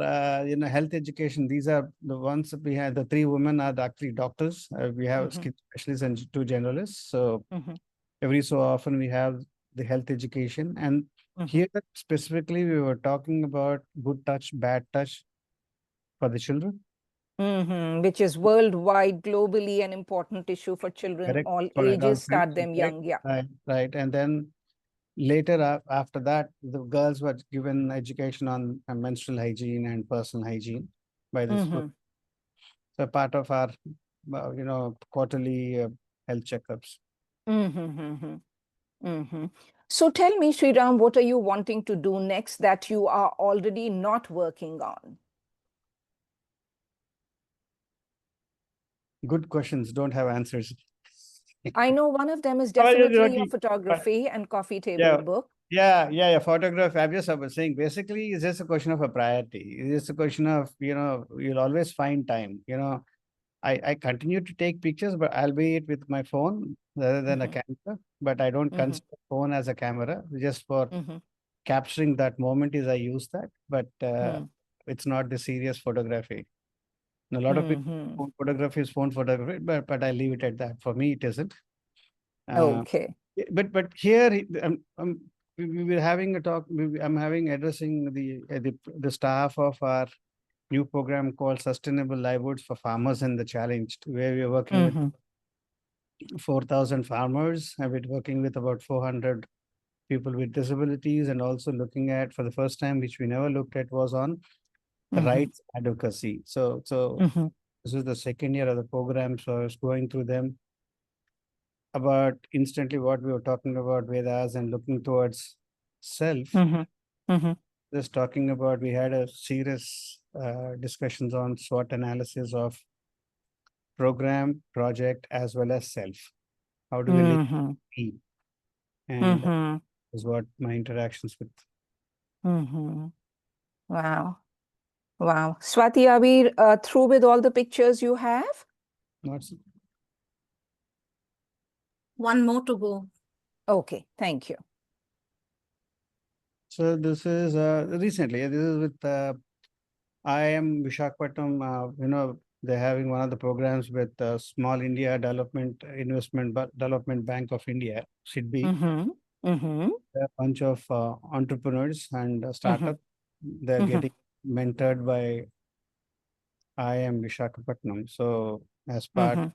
health education. These are the ones we have. The three women are actually doctors. We have skin specialists and two generalists. So every so often we have the health education. And here specifically, we were talking about good touch, bad touch for the children. Which is worldwide, globally an important issue for children. Correct. All For ages, start adults, them young. Yeah. Right. And then later, after that, the girls were given education on menstrual hygiene and personal hygiene by the school. So part of our, quarterly health checkups. So tell me, Sriram, what are you wanting to do next that you are already not working on? Good questions, don't have answers. I know one of them is definitely your photography and coffee table book. Yeah. Photography. I was saying, basically, it's just a question of a priority. It's just a question of, you'll always find time. I continue to take pictures, but I'll be it with my phone rather than a camera. But I don't consider phone as a camera. Just for capturing that moment is I use that. But it's not the serious photography. And a lot of people, phone photography is phone photography, but I leave it at that. For me, it isn't. Okay. But here we were having a talk. I'm addressing the staff of our new program called Sustainable Livelihoods for Farmers and the Challenged, where we are working with 4,000 farmers. I've been working with about 400 people with disabilities, and also looking at, for the first time, which we never looked at, was on rights advocacy. So this is the second year of the program, so I was going through them about instantly what we were talking about, Vedas, and looking towards self. Just talking about, we had a serious discussions on SWOT analysis of program, project, as well as self. How do we link me? And that is what my interactions with. Wow. Swati, are we through with all the pictures you have? Not so. One more to go. Okay, thank you. So this is recently, this is with IIM Visakhapatnam, they're having one of the programs with Small India Development Bank of India, SIDBI. A bunch of entrepreneurs and startups. They're getting mentored by IIM Visakhapatnam. So as part,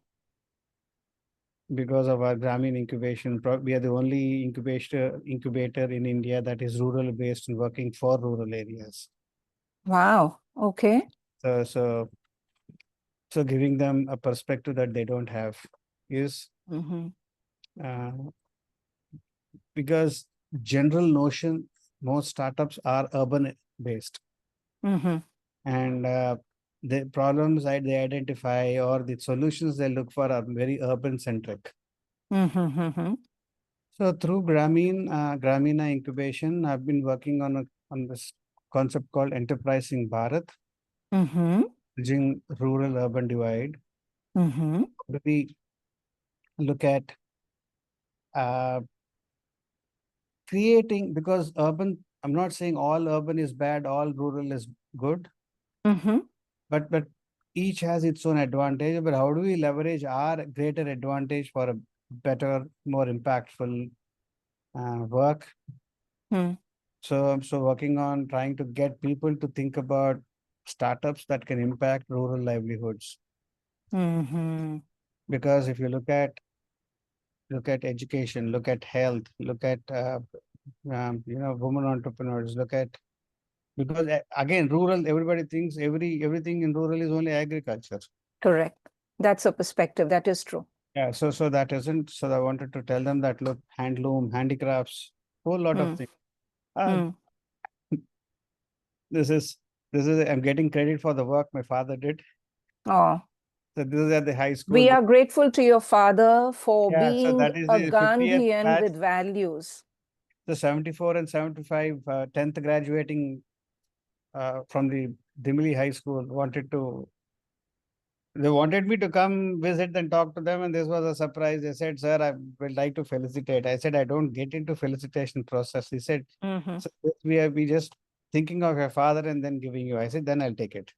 because of our Grameen incubation, we are the only incubator in India that is rural based and working for rural areas. Wow. Okay. So giving them a perspective that they don't have is because general notion, most startups are urban based, and the problems that they identify or the solutions they look for are very urban centric. So through Gramina incubation, I've been working on this concept called enterprising Bharat, bridging rural urban divide. We look at creating, because urban, I'm not saying all urban is bad, all rural is good, but each has its own advantage. But how do we leverage our greater advantage for a better, more impactful work? So I'm working on trying to get people to think about startups that can impact rural livelihoods. Because if you look at education, look at health, look at women entrepreneurs, look at, because again, rural, everybody thinks everything in rural is only agriculture. Correct. That's a perspective. That is true. Yeah, so that isn't. So I wanted to tell them that look, handloom, handicrafts, whole lot of things. This is I'm getting credit for the work my father did. Oh, So this is at the high school. we are grateful to your father for Yeah, so being that is a the 50th Gandhian batch. with values. So 74 and 75, 10th graduating from the Dimili High School they wanted me to come visit and talk to them, and this was a surprise. They said, "Sir, I would like to felicitate." I said, "I don't get into felicitation process." He said, "So we just thinking of your father and then giving you." I said, "Then I'll take it."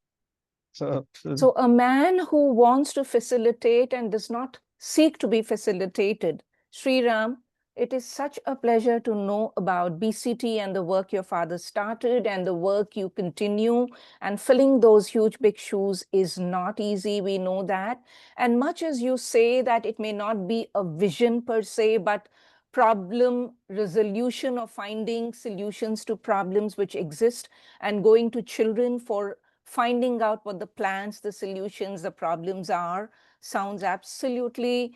So a man who wants to facilitate and does not seek to be facilitated, Sri Ram, it is such a pleasure to know about BCT and the work your father started and the work you continue. And filling those huge big shoes is not easy, we know that. And much as you say that it may not be a vision per se, but problem resolution or finding solutions to problems which exist and going to children for finding out what the plans, the solutions, the problems are, sounds absolutely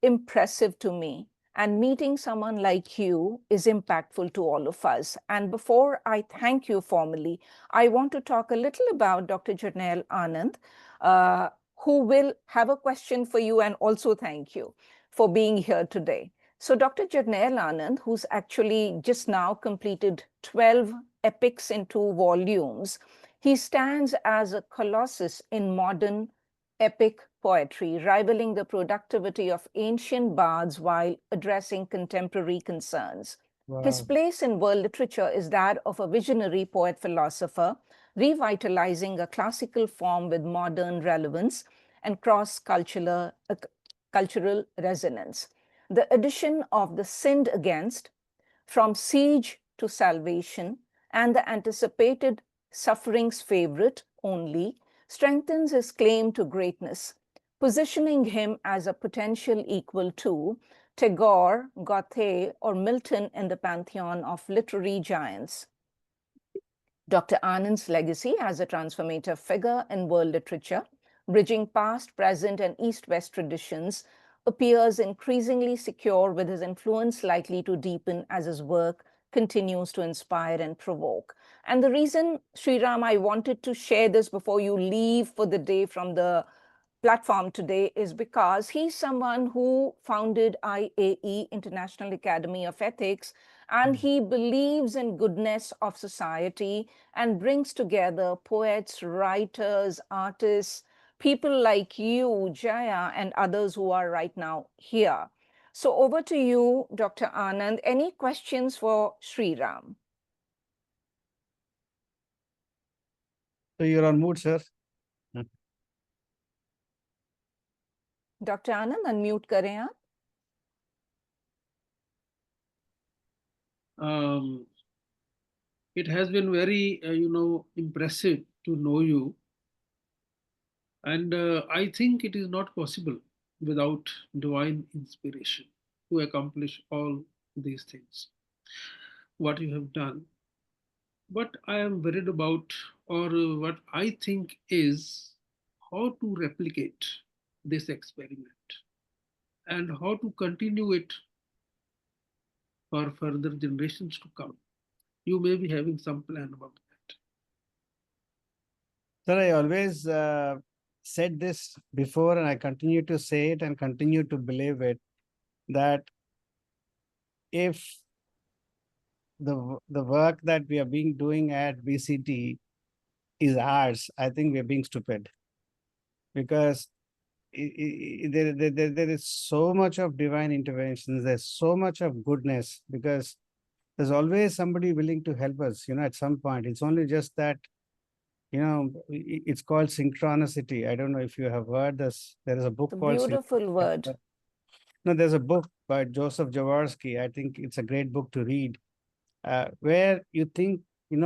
impressive to me. And meeting someone like you is impactful to all of us. And before I thank you formally, I want to talk a little about Dr. Janelle Anand, who will have a question for you and also thank you for being here today. So Dr. Janelle Anand, who's actually just now completed 12 epics in 2 volumes, he stands as a colossus in modern epic poetry, rivaling the productivity of ancient bards while addressing contemporary concerns. Wow. His place in world literature is that of a visionary poet-philosopher, revitalizing a classical form with modern relevance and cross-cultural cultural resonance. The addition of the sinned against, from siege to salvation, and the anticipated suffering's favorite only, strengthens his claim to greatness, positioning him as a potential equal to Tagore, Goethe, or Milton in the pantheon of literary giants. Dr. Anand's legacy as a transformative figure in world literature, bridging past, present, and East-West traditions, appears increasingly secure, with his influence likely to deepen as his work continues to inspire and provoke. And the reason, Sriram, I wanted to share this before you leave for the day from the platform today is because he's someone who founded IAE, International Academy of Ethics, and he believes in goodness of society and brings together poets, writers, artists, people like you, Jaya, and others who are right now here. So over to you, Dr. Anand. Any questions for Sriram? So you're on mute, sir. Dr. Anand, unmute करें आप. It has been very, impressive to know you. And I think it is not possible without divine inspiration to accomplish all these things, what you have done. What I am worried about, or what I think, is how to replicate this experiment. and how to continue it for further generations to come. You may be having some plan about that. Sir, I always said this before, and I continue to say it and continue to believe it, that if the work that we are being doing at BCT is ours, I think we are being stupid, because there is so much of divine interventions. There's so much of goodness, because there's always somebody willing to help us. At some point, it's only just that it's called synchronicity. I don't know if you have heard this. There is a book The called beautiful word. No, there's a book by Joseph Jaworski. I think it's a great book to read, where you think,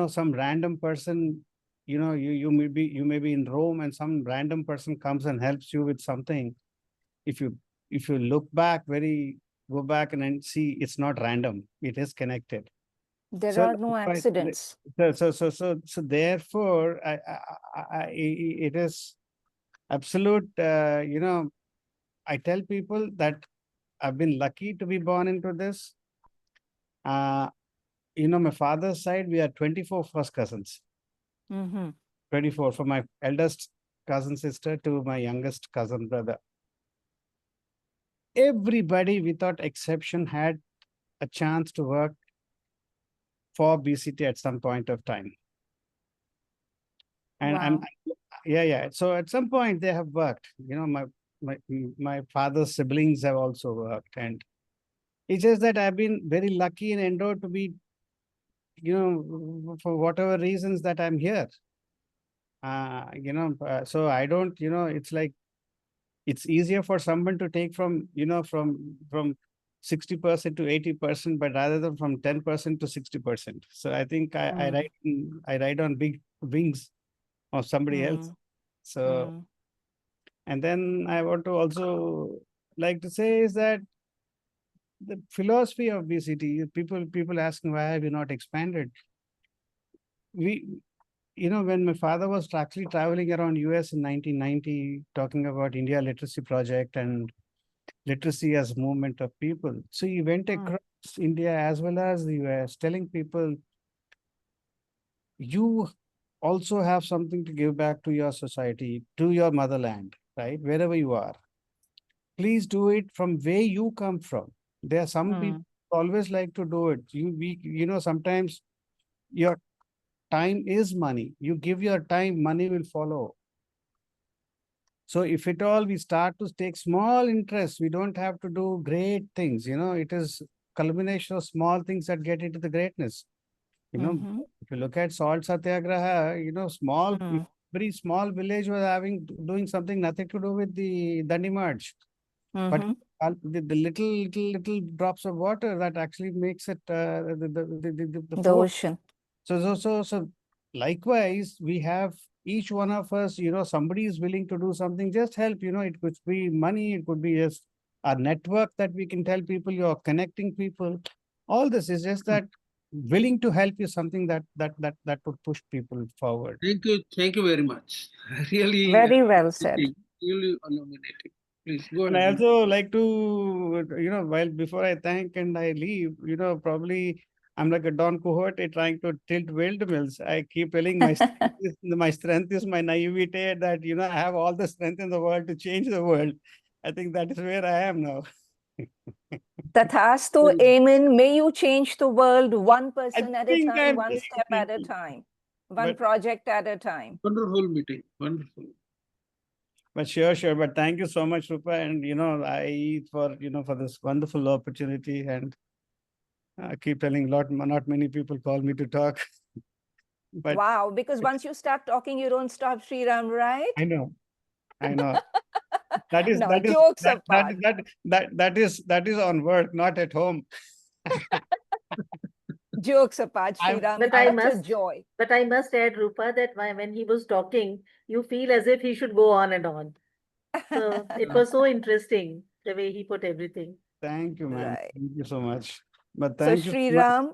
some random person, you may be in Rome, and some random person comes and helps you with something. If you go back and then see, it's not random. It is connected. There So are no accidents. so therefore, it is absolute. I tell people that I've been lucky to be born into this. My father's side, we are 24 first cousins. 24 from my eldest cousin sister to my youngest cousin brother. Everybody, without exception, had a chance to work for BCT at some point of time. And Wow. yeah. So at some point they have worked. My father's siblings have also worked, and it's just that I've been very lucky and endowed to be, for whatever reasons that I'm here. So I don't, it's like, it's easier for someone to take from 60% to 80%, but rather than from 10% to 60%. So I think I ride on big wings of somebody else. So, and then I want to also like to say is that the philosophy of BCT, people asking why have you not expanded? When my father was actually traveling around US in 1990, talking about India Literacy Project and literacy as movement of people. So he went across India as well as the US, telling people, you also have something to give back to your society, to your motherland, right? Wherever you are. Please do it from where you come from. There are some people always like to do it. Sometimes your time is money. You give your time, money will follow. So if at all we start to take small interest, we don't have to do great things. It is culmination of small things that get into the greatness. If you look at salt satyagraha, very small village was doing something nothing to do with the Dandi March. But the little drops of water that actually makes it the The ocean. So likewise, we have each one of us, somebody is willing to do something, just help, it could be money, it could be just a network that we can tell people, you're connecting people. All this is just that willing to help is something that would push people forward. Thank you very much. Really, Very well said. really illuminating. Please go And I ahead. also like to, while before I thank and I leave, probably I'm like a Don Quixote trying to tilt windmills. I keep telling my strength is my naivete, that, I have all the strength in the world to change the world. I think that is where I am now. Tathastu, amen. May you change the world one person at a time, I'm one step at a time, one project at a time. Wonderful meeting. Wonderful. But sure. But thank you so much, Rupa. And, I for this wonderful opportunity, and I keep telling not many people call me to talk. But wow, because once you start talking, you don't stop, Sriram, right? I know. That is no, jokes apart. That is on work, not at home. Jokes apart, Sriram, but I must add, Rupa, that when he was talking, you feel as if he should go on and on. So it was so interesting the way he put everything. Thank you, ma'am. Right. Thank you so much. But So thank you Sriram,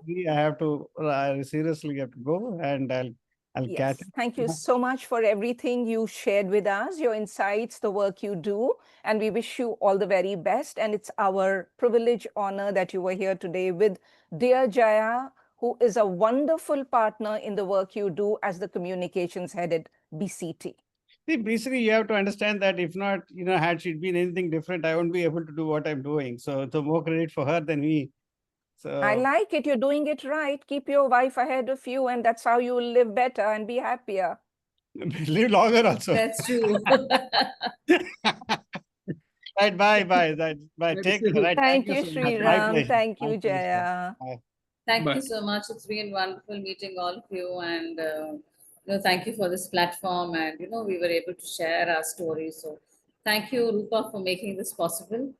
I seriously have to go, and I'll I'll catch Yes, thank you so much for everything you shared with us, your insights, the work you do, and we wish you all the very best. And it's our privilege, honor that you were here today with dear Jaya, who is a wonderful partner in the work you do as the communications head at BCT. See, basically, you have to understand that if not, had she been anything different, I won't be able to do what I'm doing. So, more credit for her than me. I So, like it. You're doing it right. Keep your wife ahead of you, and that's how you will live better and be happier. live longer also. That's true. Right, bye, bye. Take care. Right. Thank you, so much. Sri My Ram. pleasure. Thank My you, pleasure. Jaya. Bye. Thank Bye. you so much. It's been wonderful meeting all of you, and thank you for this platform. And we were able to share our stories. So, thank you, Rupa, for making this possible,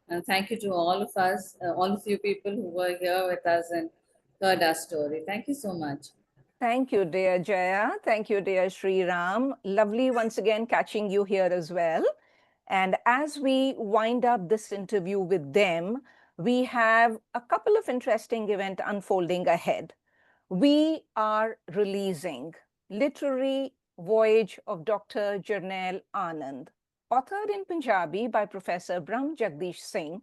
and thank you to all of us, all of you people who were here with us and heard our story. Thank you so much. Thank you, dear Jaya. Thank you, dear Sri Ram. Lovely once again catching you here as well. And as we wind up this interview with them, we have a couple of interesting events unfolding ahead. We are releasing Literary Voyage of Dr. Jarnail Anand, authored in Punjabi by Professor Brahm Jagdish Singh,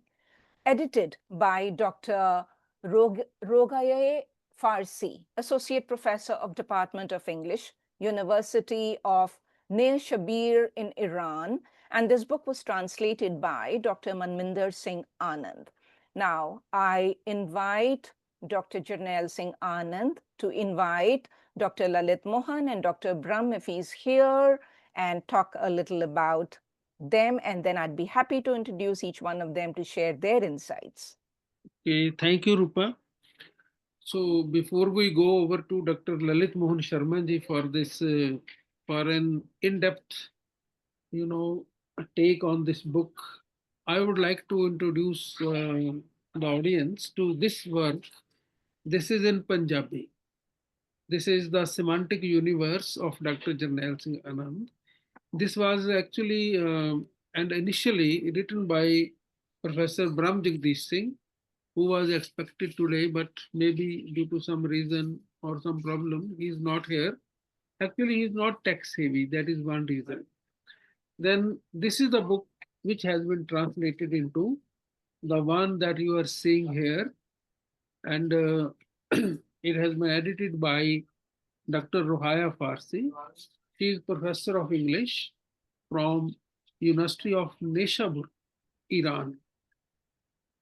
edited by Dr. Rogaye Farsi, Associate Professor of Department of English, University of Nea Shabir in Iran. And this book was translated by Dr. Manminder Singh Anand. Now, I invite Dr. Jarnail Singh Anand to invite Dr. Lalit Mohan and Dr. Brahm if he's here and talk a little about them, and then I'd be happy to introduce each one of them to share their insights. Okay, thank you, Rupa. So before we go over to Dr. Lalit Mohan Sharma ji for this, for an in-depth, take on this book, I would like to introduce the audience to this work. This is in Punjabi. This is the semantic universe of Dr. Jarnail Singh Anand. This was actually and initially written by Professor Brahm Jagdish Singh, who was expected today, but maybe due to some reason or some problem, he is not here. Actually, he is not text heavy. That is one reason. Then this is the book which has been translated into the one that you are seeing here, and it has been edited by Dr. Rohaya Farsi. She is professor of English from University of Neshabur, Iran.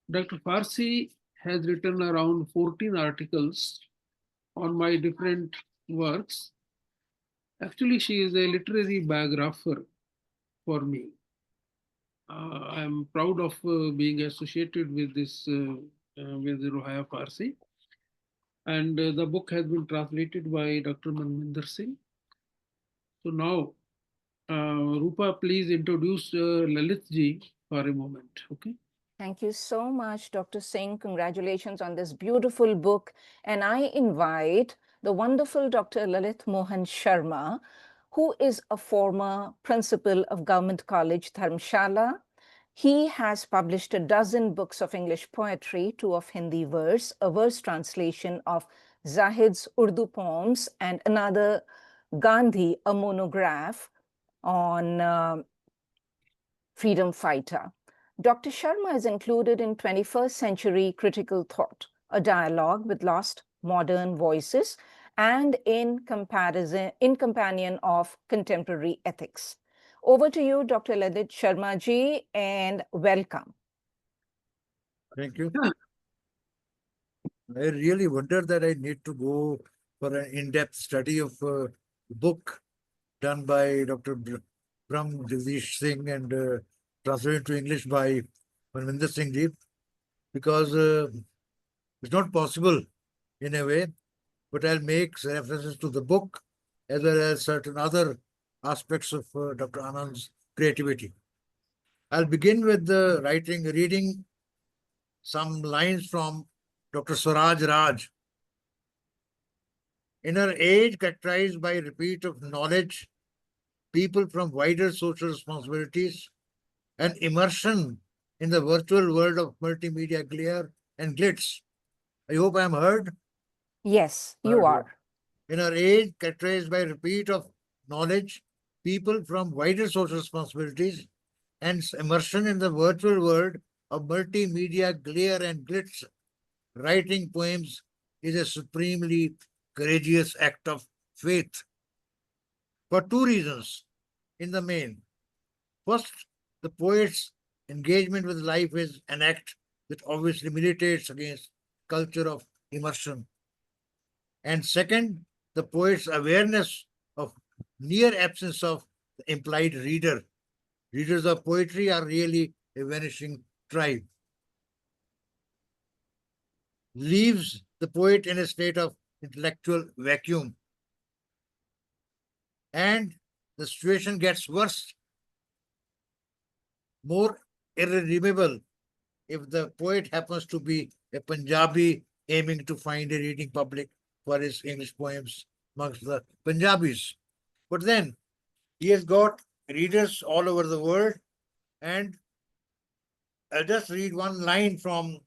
Dr. Farsi has written around 14 articles on my different works. Actually, she is a literary biographer for me. I am proud of being associated with this, with Rohaya Farsi. And the book has been translated by Dr. Manminder Singh. So now, Rupa, please introduce Lalit ji for a moment. Okay. Thank you so much, Dr. Singh. Congratulations on this beautiful book. And I invite the wonderful Dr. Lalit Mohan Sharma, who is a former principal of Government College, Dharamshala. He has published a dozen books of English poetry, 2 of Hindi verse, a verse translation of Zahid's Urdu poems, and another Gandhi, a monograph on freedom fighter. Dr. Sharma is included in 21st Century Critical Thought, a dialogue with lost modern voices, and in companion of contemporary ethics. Over to you, Dr. Lalit Sharma ji, and welcome. Thank you. I really wonder that I need to go for an in-depth study of a book done by Dr. Brahm Jagdish Singh and translated to English by Manvinder Singh ji, because it's not possible in a way, but I'll make references to the book as well as certain other aspects of Dr. Anand's creativity. I'll begin with the reading some lines from Dr. Swaraj Raj. In our age characterized by repeat of knowledge, people from wider social responsibilities, and immersion in the virtual world of multimedia glare and glitz. I hope I'm heard. Yes, you are. In our age characterized by repeat of knowledge, people from wider social responsibilities, and immersion in the virtual world of multimedia glare and glitz, writing poems is a supremely courageous act of faith for two reasons in the main. First, the poet's engagement with life is an act that obviously militates against culture of immersion. And second, the poet's awareness of near absence of the implied reader. Readers of poetry are really a vanishing tribe. Leaves the poet in a state of intellectual vacuum. And the situation gets worse, more irredeemable, if the poet happens to be a Punjabi aiming to find a reading public for his English poems amongst the Punjabis. But then he has got readers all over the world, and I'll just read one line from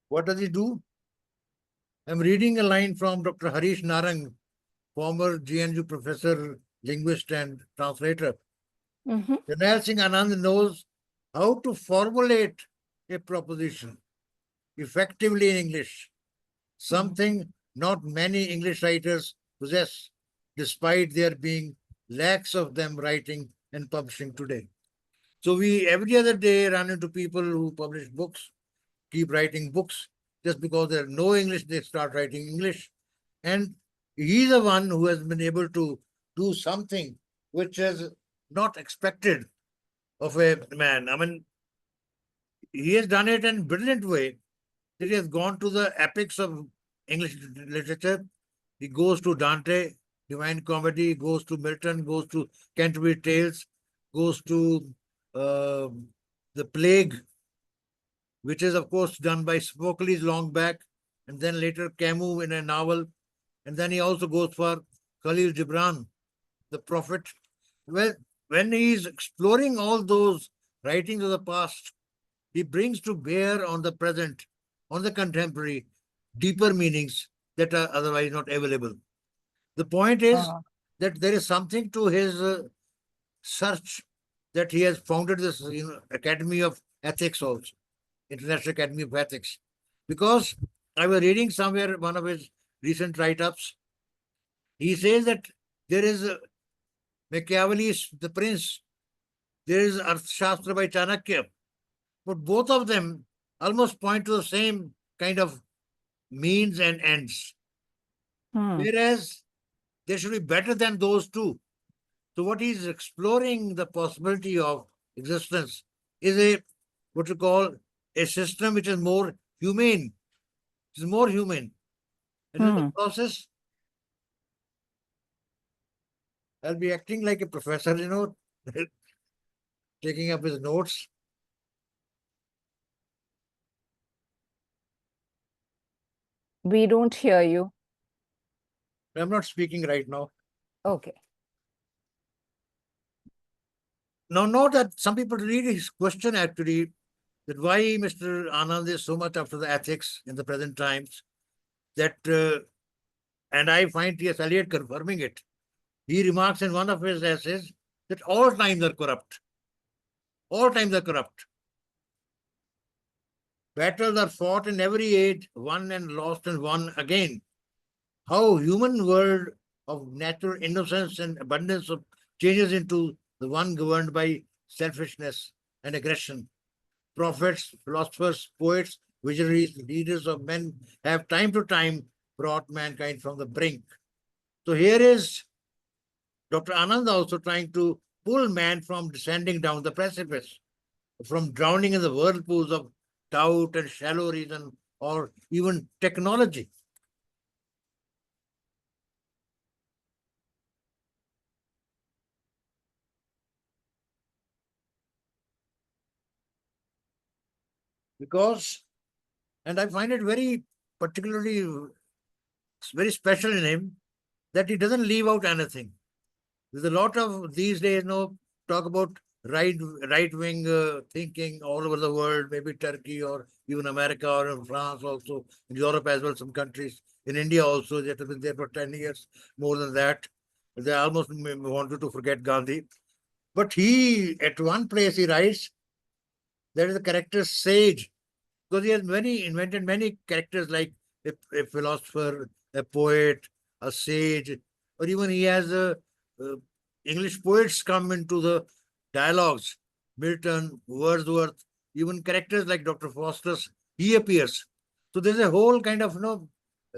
what does he do? I'm reading a line from Dr. Harish Narang, former GNU professor, linguist, and translator. Janal Singh Anand knows how to formulate a proposition effectively in English, something not many English writers possess, despite there being lakhs of them writing and publishing today. So we every other day run into people who publish books, keep writing books. Just because they know English, they start writing English. And he's the one who has been able to do something which is not expected of a man. I mean, he has done it in a brilliant way. That he has gone to the epics of English literature. He goes to Dante, Divine Comedy, goes to Milton, goes to Canterbury Tales, goes to uh, the Plague, which is, of course, done by Sophocles long back, and then later Camus in a novel. And then he also goes for Khalil Gibran, the prophet. Well, when he's exploring all those writings of the past, he brings to bear on the present, on the contemporary, deeper meanings that are otherwise not available. The point is that there is something to his search that he has founded this Academy of Ethics also, International Academy of Ethics. Because I was reading somewhere one of his recent write-ups, he says that there is Machiavelli's The Prince, there is Arthashastra by Chanakya, but both of them almost point to the same kind of means and ends. Whereas they should be better than those two. So what he's exploring the possibility of existence is a what you call a system which is more humane. It's more human. And in the process, I'll be acting like a professor, taking up his notes. We don't hear you. I'm not speaking right now. Okay. Now, note that some people read his question actually, that why Mr. Anand is so much after the ethics in the present times, that, and I find T.S. Eliot confirming it. He remarks in one of his essays that all times are corrupt. All times are corrupt. Battles are fought in every age, won and lost and won again. How human world of natural innocence and abundance of changes into the one governed by selfishness and aggression. Prophets, philosophers, poets, visionaries, leaders of men have time to time brought mankind from the brink. So here is Dr. Anand also trying to pull man from descending down the precipice, from drowning in the whirlpools of doubt and shallow reason or even technology. because, and I find it very particularly very special in him that he doesn't leave out anything. There's a lot of these days, talk about right wing thinking all over the world, maybe Turkey or even America or in France also, in Europe as well, some countries, in India also, they have been there for 10 years, more than that. They almost wanted to forget Gandhi. But he, at one place, he writes, there is a character sage, because he has invented many characters like a philosopher, a poet, a sage, or even he has uh, English poets come into the dialogues. Milton, Wordsworth, even characters like Dr. Faustus, he appears. So there's a whole kind of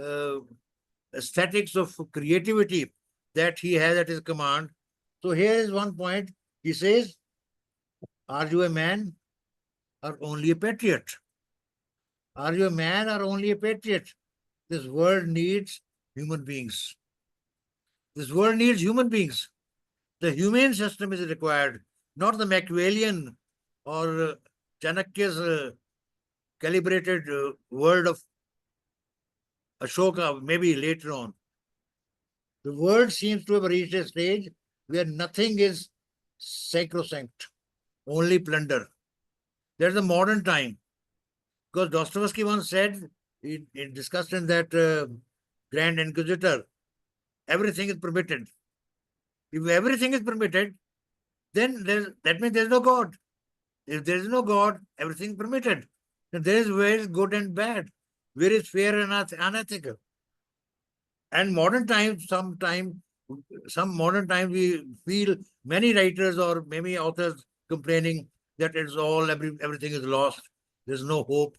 uh, aesthetics of creativity that he has at his command. So here is one point. He says, "Are you a man or only a patriot? Are you a man or only a patriot? This world needs human beings. This world needs human beings. The humane system is required, not the Machiavellian or Chanakya's calibrated word of Ashoka, maybe later on. The world seems to have reached a stage where nothing is sacrosanct, only plunder. There's a modern time. Because Dostoevsky once said, he discussed in that Grand Inquisitor, everything is permitted. If everything is permitted, then that means there's no God. If there is no God, everything is permitted. Then there is where is good and bad, where is fair and unethical. And modern times, some modern times we feel many writers or many authors complaining that it's all everything is lost. There's no hope.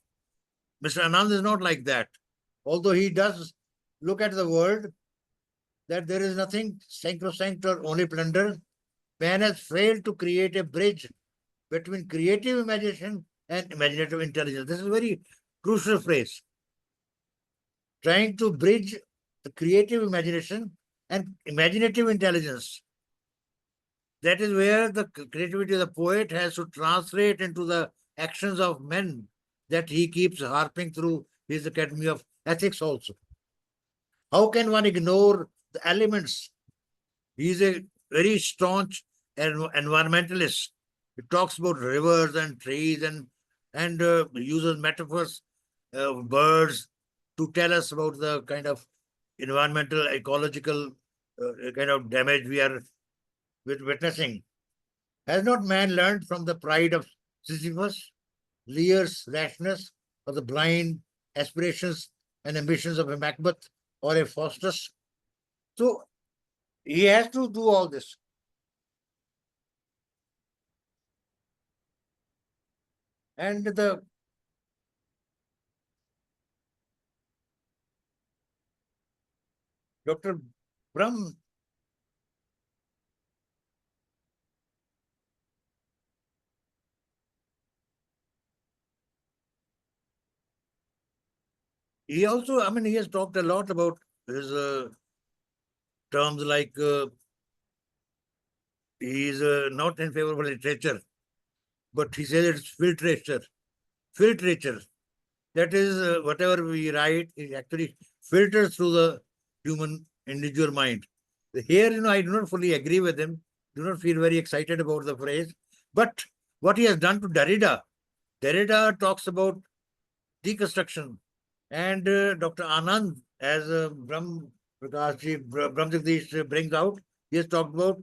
Mr. Anand is not like that. Although he does look at the world that there is nothing sacrosanct or only plunder, man has failed to create a bridge between creative imagination and imaginative intelligence. This is a very crucial phrase. Trying to bridge the creative imagination and imaginative intelligence. That is where the creativity of the poet has to translate into the actions of men that he keeps harping through his Academy of Ethics also. How can one ignore the elements? He is a very staunch environmentalist. He talks about rivers and trees and uses metaphors of birds to tell us about the kind of environmental, ecological kind of damage we are witnessing. Has not man learned from the pride of Sisyphus, Lear's rashness, or the blind aspirations and ambitions of a Macbeth or a Faustus? So he has to do all this. And the Dr. Brahm, he also, I mean, he has talked a lot about his terms like he is not in favor of literature, but he says it's filtrature. Filtrature. That is, whatever we write, it actually filters through the human individual mind. Here, I do not fully agree with him, do not feel very excited about the phrase. But what he has done to Derrida talks about deconstruction. And Dr. Anand, as Brahm Jagdish brings out, he has talked about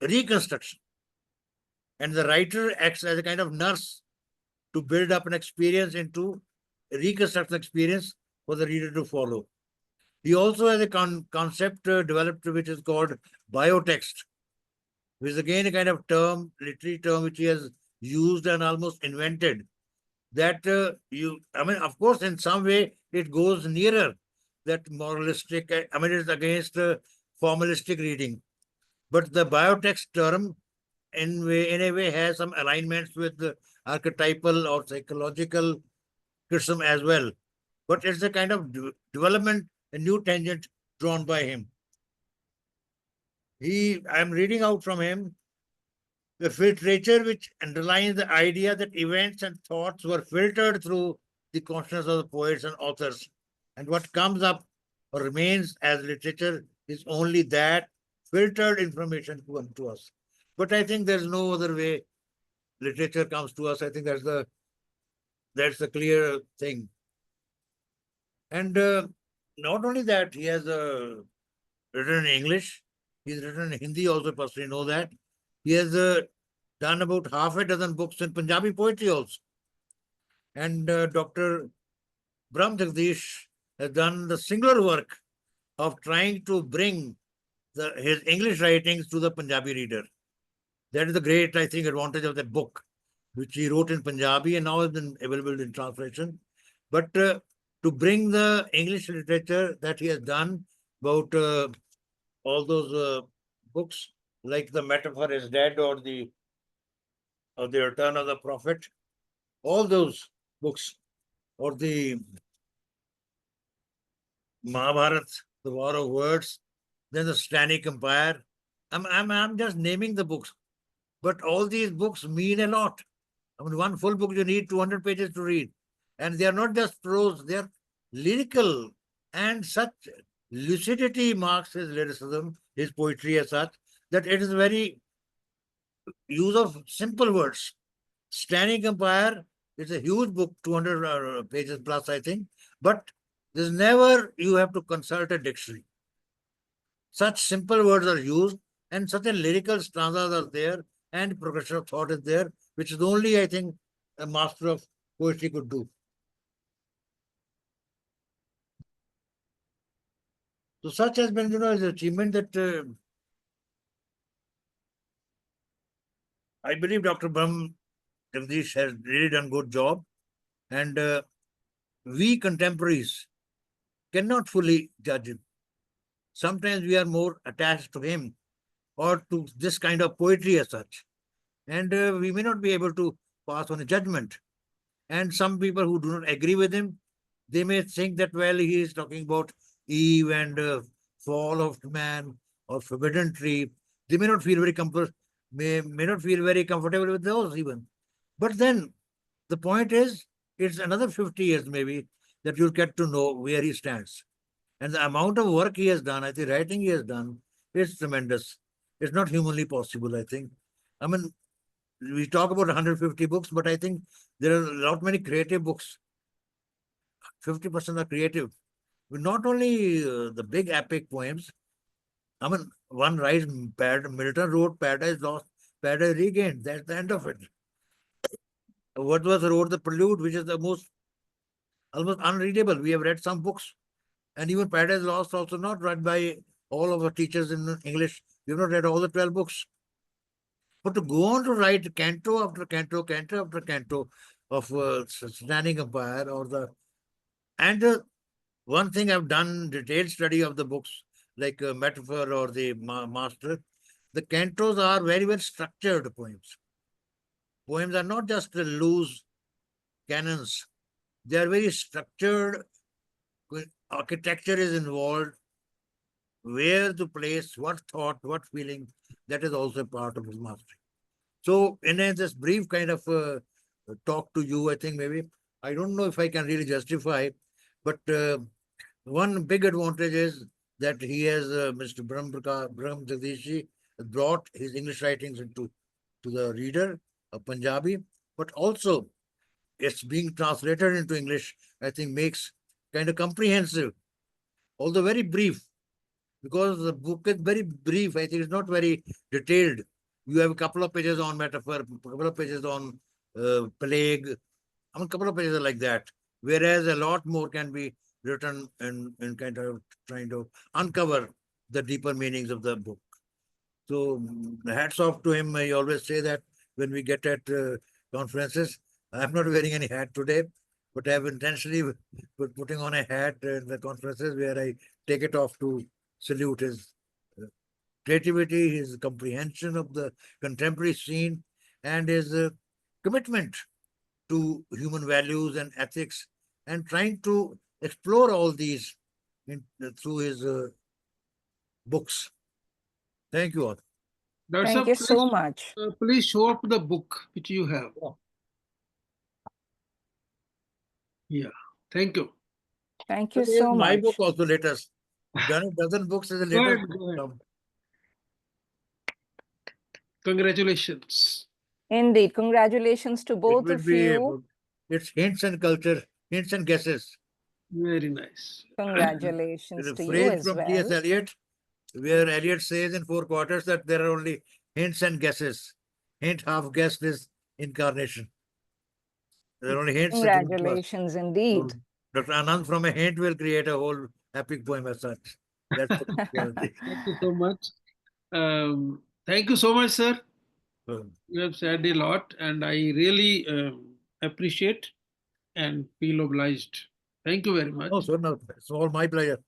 reconstruction. And the writer acts as a kind of nurse to build up an experience into a reconstruction experience for the reader to follow. He also has a concept developed which is called biotext, which is again a kind of term, literary term, which he has used and almost invented. That of course, in some way, it goes nearer that moralistic, it's against formalistic reading. But the biotext term, in a way, has some alignments with the archetypal or psychological criticism as well. But it's a kind of development, a new tangent drawn by him. I'm reading out from him. The literature which underlines the idea that events and thoughts were filtered through the consciousness of the poets and authors. And what comes up or remains as literature is only that filtered information to us. But I think there's no other way literature comes to us. I think that's the clear thing. And not only that, he has written in English. He's written in Hindi also, personally know that. He has done about half a dozen books in Punjabi poetry also. And Dr. Brahm Jagdish has done the singular work of trying to bring his English writings to the Punjabi reader. That is the great, I think, advantage of that book, which he wrote in Punjabi and now has been available in translation. But to bring the English literature that he has done about all those books, like The Metaphor is Dead or the Return of the Prophet, all those books, or the Mahabharat, the War of Words, then the Stannic Empire. I'm just naming the books, but all these books mean a lot. I mean, one full book you need 200 pages to read, and they are not just prose; they are lyrical, and such lucidity marks his lyricism, his poetry as such, that it is very use of simple words. Stannic Empire is a huge book, 200 pages plus, I think, but there's never you have to consult a dictionary. Such simple words are used, and such a lyrical stanzas are there, and progression of thought is there, which is only, I think, a master of poetry could do. So such has been, his achievement that I believe Dr. Brahm Jagdish has really done good job, and we contemporaries cannot fully judge him. Sometimes we are more attached to him or to this kind of poetry as such, and we may not be able to pass on a judgment. And some people who do not agree with him, they may think that, well, he is talking about Eve and fall of man or forbidden tree. They may not feel very may not feel very comfortable with those even. But then the point is, it's another 50 years maybe that you'll get to know where he stands. And the amount of work he has done, I think writing he has done, is tremendous. It's not humanly possible, I think. I mean, we talk about 150 books, but I think there are a lot many creative books. 50% are creative. Not only the big epic poems. I mean, one writes, Milton wrote Paradise Lost, Paradise Regained. That's the end of it. Wordsworth wrote the Prelude, which is the most almost unreadable. We have read some books, and even Paradise Lost also not read by all of our teachers in English. We have not read all the 12 books. But to go on to write canto after canto, canto after canto of Stannic Empire and one thing I've done detailed study of the books like Metaphor or the Master. The cantos are very well structured poems. Poems are not just loose canons. They are very structured. Architecture is involved. Where to place, what thought, what feeling, that is also part of his mastery. So in this brief kind of talk to you, I think maybe, I don't know if I can really justify, but one big advantage is that he has, Mr. Brahm Jagdishi, brought his English writings to the reader of Punjabi, but also it's being translated into English, I think makes kind of comprehensive, although very brief, because the book is very brief. I think it's not very detailed. You have a couple of pages on metaphor, a couple of pages on plague, I mean, a couple of pages like that. Whereas a lot more can be written in kind of trying to uncover the deeper meanings of the book. So hats off to him. I always say that when we get at conferences. I'm not wearing any hat today, but I've intentionally putting on a hat in the conferences where I take it off to salute his creativity, his comprehension of the contemporary scene, and his commitment to human values and ethics, and trying to explore all these through his books. Thank you all. Dr. Thank Saab, you so much. please show up the book which you have. Yeah, thank you. Thank you Here's so my much. book also latest. Done a dozen books as a Go latest ahead, book. go ahead. Congratulations. Indeed. Congratulations to It both will of be, you. it's hints and culture, hints and guesses. Very nice. Congratulations The to you phrase as from T.S. well. Eliot, where Eliot says in 4 quarters that there are only hints and guesses. Hint, half guess this incarnation. There are only hints. Congratulations indeed. So Dr. Anand from a hint will create a whole epic poem as such. That's the reality. Thank you so much. Thank you so much, sir. So, You have said a lot, and I really appreciate and feel obliged. Thank you very much. no, sir, no, it's all my pleasure.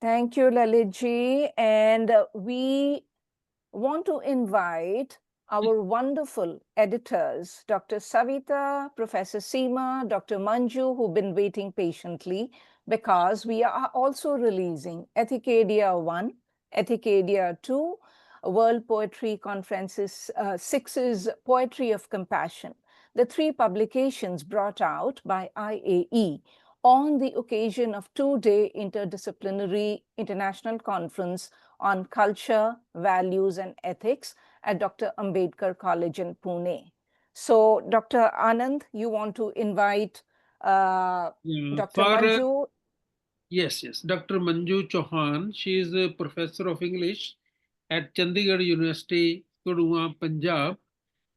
Thank you, Lalitji. And we want to invite our wonderful editors, Dr. Savita, Professor Seema, Dr. Manju, who've been waiting patiently because we are also releasing Ethicadia 1, Ethicadia 2, World Poetry Conferences 6's Poetry of Compassion, the 3 publications brought out by IAE on the occasion of 2-day interdisciplinary international conference on culture, values, and ethics at Dr. Ambedkar College in Pune. So, Dr. Anand, you want to invite Dr. Manju? Yes. Dr. Manju Chauhan. She is a professor of English at Chandigarh University, Kadua, Punjab,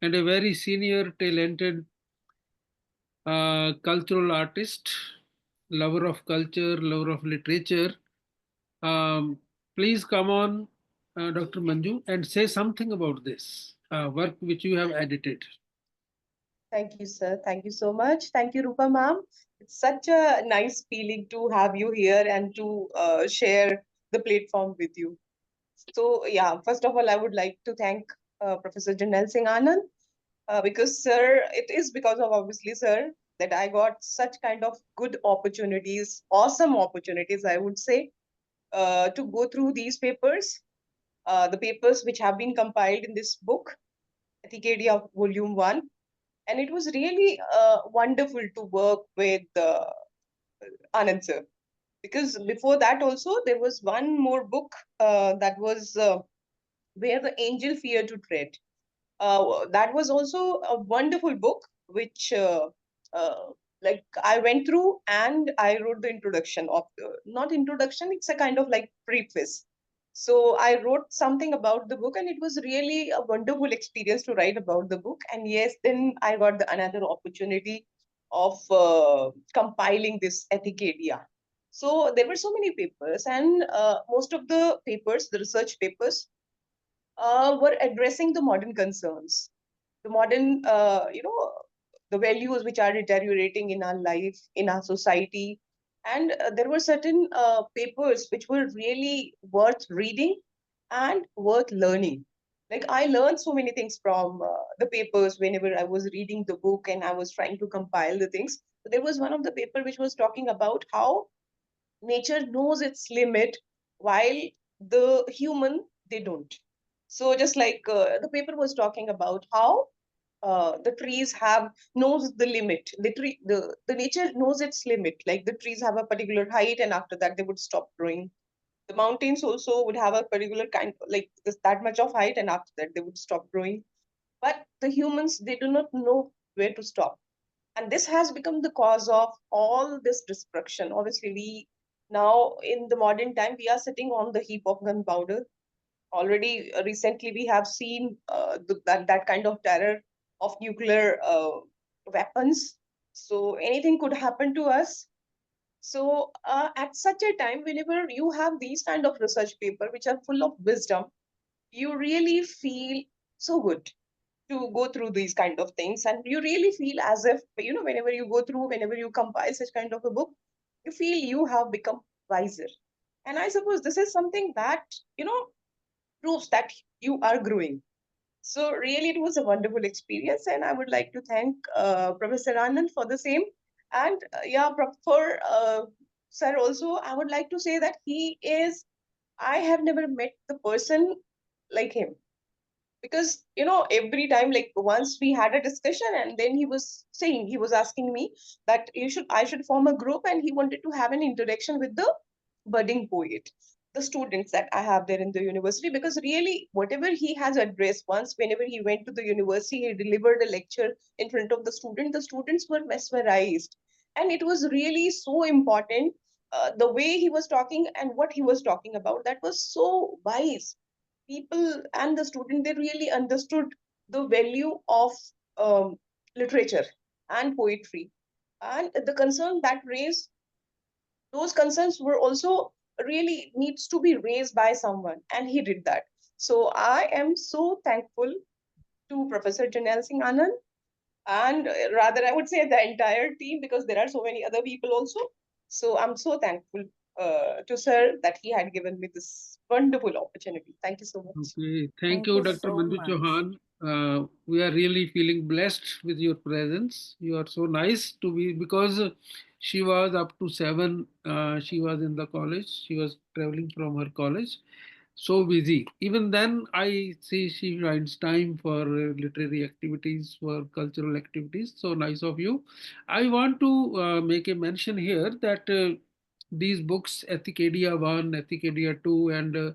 and a very senior, talented cultural artist, lover of culture, lover of literature. Please come on, Dr. Manju, and say something about this work which you have edited. Thank you, sir. Thank you so much. Thank you, Rupa ma'am. It's such a nice feeling to have you here and to share the platform with you. So, yeah, first of all, I would like to thank Professor Janel Singh Anand because, sir, it is because of obviously, sir, that I got such kind of good opportunities, awesome opportunities, I would say, to go through these papers, the papers which have been compiled in this book, Ethicadia Volume 1. And it was really wonderful to work with Anand sir. Because before that also, there was one more book that was Where the Angel Fear to Tread. That was also a wonderful book, which uh, like I went through and I wrote the introduction of not introduction, it's a kind of like preface. So I wrote something about the book, and it was really a wonderful experience to write about the book. And yes, then I got another opportunity of compiling this Ethicadia. So there were so many papers, and most of the papers, the research papers, were addressing the modern concerns, the modern, the values which are deteriorating in our life, in our society. And there were certain papers which were really worth reading and worth learning. Like I learned so many things from the papers whenever I was reading the book and I was trying to compile the things. So there was one of the paper which was talking about how nature knows its limit while the human they don't. So just like the paper was talking about how the trees have knows the limit, the nature knows its limit, like the trees have a particular height and after that they would stop growing. The mountains also would have a particular kind, like this, that much of height, and after that they would stop growing. But the humans, they do not know where to stop, and this has become the cause of all this destruction. Obviously, we now in the modern time we are sitting on the heap of gunpowder. Already recently we have seen that kind of terror of nuclear weapons. So anything could happen to us. So at such a time, whenever you have these kind of research paper which are full of wisdom, you really feel so good to go through these kind of things, and you really feel as if, whenever you go through, whenever you compile such kind of a book, you feel you have become wiser. And I suppose this is something that proves that you are growing. So really it was a wonderful experience, and I would like to thank Professor Anand for the same. And for sir also, I would like to say that I have never met the person like him. because every time, like once we had a discussion, and then he was asking me that I should form a group, and he wanted to have an interaction with the budding poet, the students that I have there in the university, because really whatever he has addressed, once whenever he went to the university, he delivered a lecture in front of the students were mesmerized, and it was really so important. The way he was talking and what he was talking about, that was so wise. People and the student, they really understood the value of literature and poetry, and the concern that raised, those concerns were also really needs to be raised by someone, and he did that. So I am so thankful to Professor Janelle Singh Anand, and rather I would say the entire team, because there are so many other people also. So I'm so thankful to sir that he had given me this wonderful opportunity. Thank you so much. Okay, thank Thank you, you Dr. so Manju much. Chauhan. We are really feeling blessed with your presence. You are so nice to be, because she was up to 7. She was in the college. She was traveling from her college. So busy. Even then, I see she finds time for literary activities, for cultural activities. So nice of you. I want to make a mention here that these books, Ethicadia 1, Ethicadia 2, and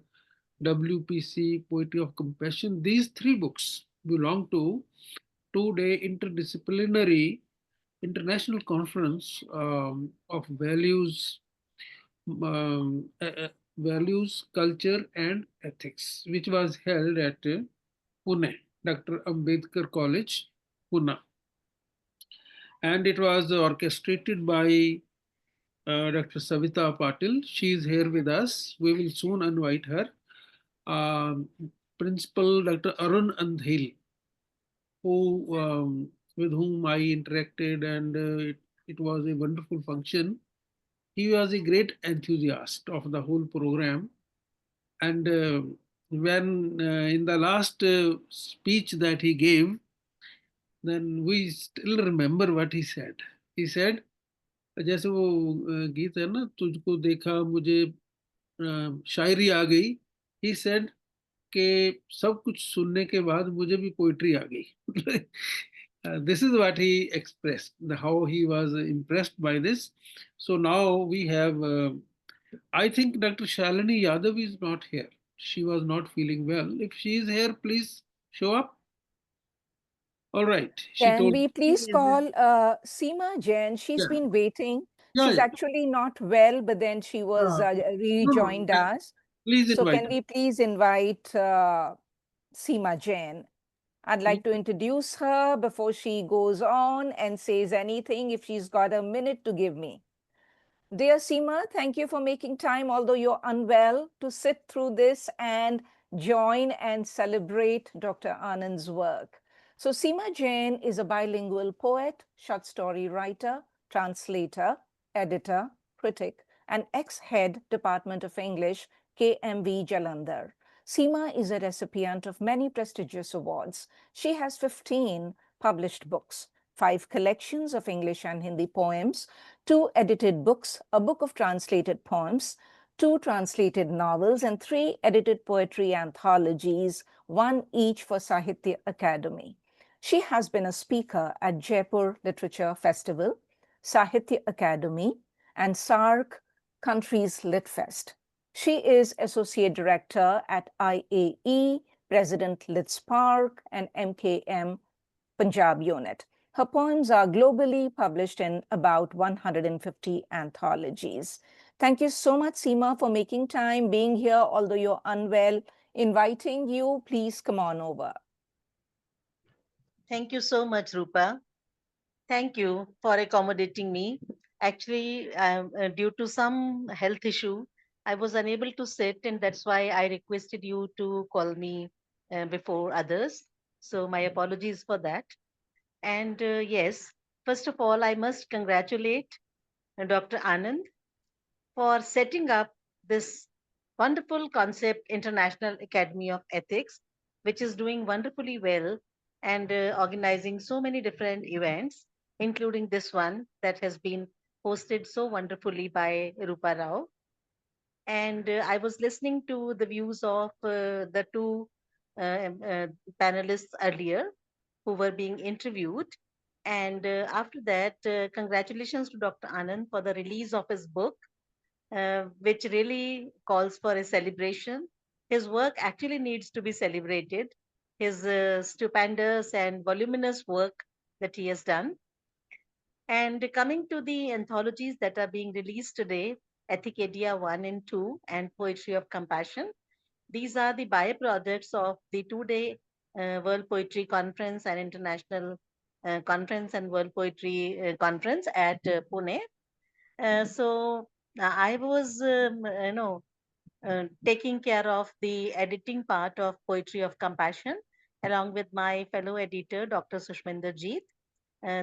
WPC, Poetry of Compassion, these 3 books belong to 2-day interdisciplinary international conference of values, culture, and ethics, which was held at Pune, Dr. Ambedkar College, Pune. And it was orchestrated by Dr. Savita Patil. She is here with us. We will soon invite her. Um, Principal Dr. Arun Andhil, who with whom I interacted, and it was a wonderful function. He was a great enthusiast of the whole program, and when in the last speech that he gave, then we still remember what he said. He said, जैसे वो गीत है ना, तुझको देखा मुझे शायरी आ गई. He said कि सब कुछ सुनने के बाद मुझे भी पोइट्री आ गई. This is what he expressed, how he was impressed by this. So now we have, I think Dr. Shalini Yadav is not here. She was not feeling well. If she is here, please show up. All right. She Can told. we please call Seema Jain? She's Yeah, been waiting. yeah, She's yeah. actually not well, but then she was No, no. rejoined us. Please So invite can her. we please invite Seema Jain? I'd like to introduce her before she goes on and says anything, if she's got a minute to give me. Dear Seema, thank you for making time, although you're unwell, to sit through this and join and celebrate Dr. Anand's work. So Seema Jain is a bilingual poet, short story writer, translator, editor, critic, and ex-head Department of English, KMV Jalandhar. Seema is a recipient of many prestigious awards. She has 15 published books, 5 collections of English and Hindi poems, 2 edited books, a book of translated poems, 2 translated novels, and 3 edited poetry anthologies, 1 each for Sahitya Academy. She has been a speaker at Jaipur Literature Festival, Sahitya Academy, and SARC Countries Lit Fest. She is Associate Director at IAE, President Lit Spark, and MKM Punjab Unit. Her poems are globally published in about 150 anthologies. Thank you so much, Seema, for making time, being here, although you're unwell. Inviting you, please come on over. Thank you so much, Rupa. Thank you for accommodating me. Actually, due to some health issue, I was unable to sit, and that's why I requested you to call me before others. So, my apologies for that. And yes, first of all, I must congratulate Dr. Anand for setting up this wonderful concept, International Academy of Ethics, which is doing wonderfully well and organizing so many different events, including this one that has been hosted so wonderfully by Rupa Rao. And I was listening to the views of the two panelists earlier who were being interviewed. And after that, congratulations to Dr. Anand for the release of his book, which really calls for a celebration. His work actually needs to be celebrated. His stupendous and voluminous work that he has done. And coming to the anthologies that are being released today, Ethicadia 1 and 2 and Poetry of Compassion, these are the byproducts of the 2-day World Poetry Conference and International Conference and World Poetry Conference at Pune. So I was, taking care of the editing part of Poetry of Compassion along with my fellow editor, Dr. Sushminder Jeet.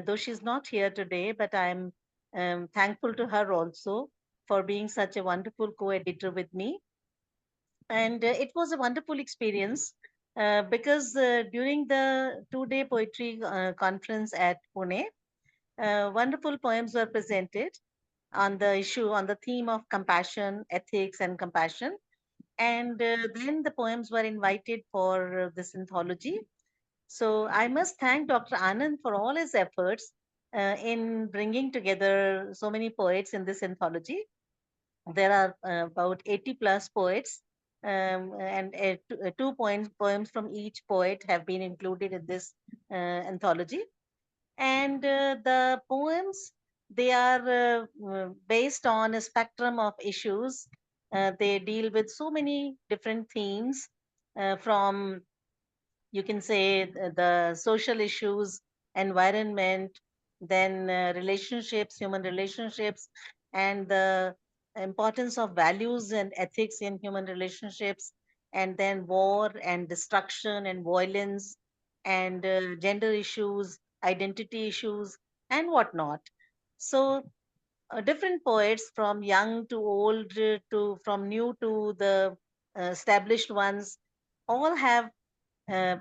Though she's not here today, but I'm thankful to her also for being such a wonderful co-editor with me. And it was a wonderful experience because during the 2-day poetry conference at Pune, wonderful poems were presented on the issue, on the theme of compassion, ethics, and compassion. And then the poems were invited for this anthology. So I must thank Dr. Anand for all his efforts in bringing together so many poets in this anthology. There are about 80 plus poets, and two poems from each poet have been included in this anthology. And the poems, they are based on a spectrum of issues. They deal with so many different themes, from, you can say, the social issues, environment, then relationships, human relationships, and the importance of values and ethics in human relationships, and then war and destruction and violence, and gender issues, identity issues, and whatnot. So different poets, from young to old, to from new to the established ones, all have uh,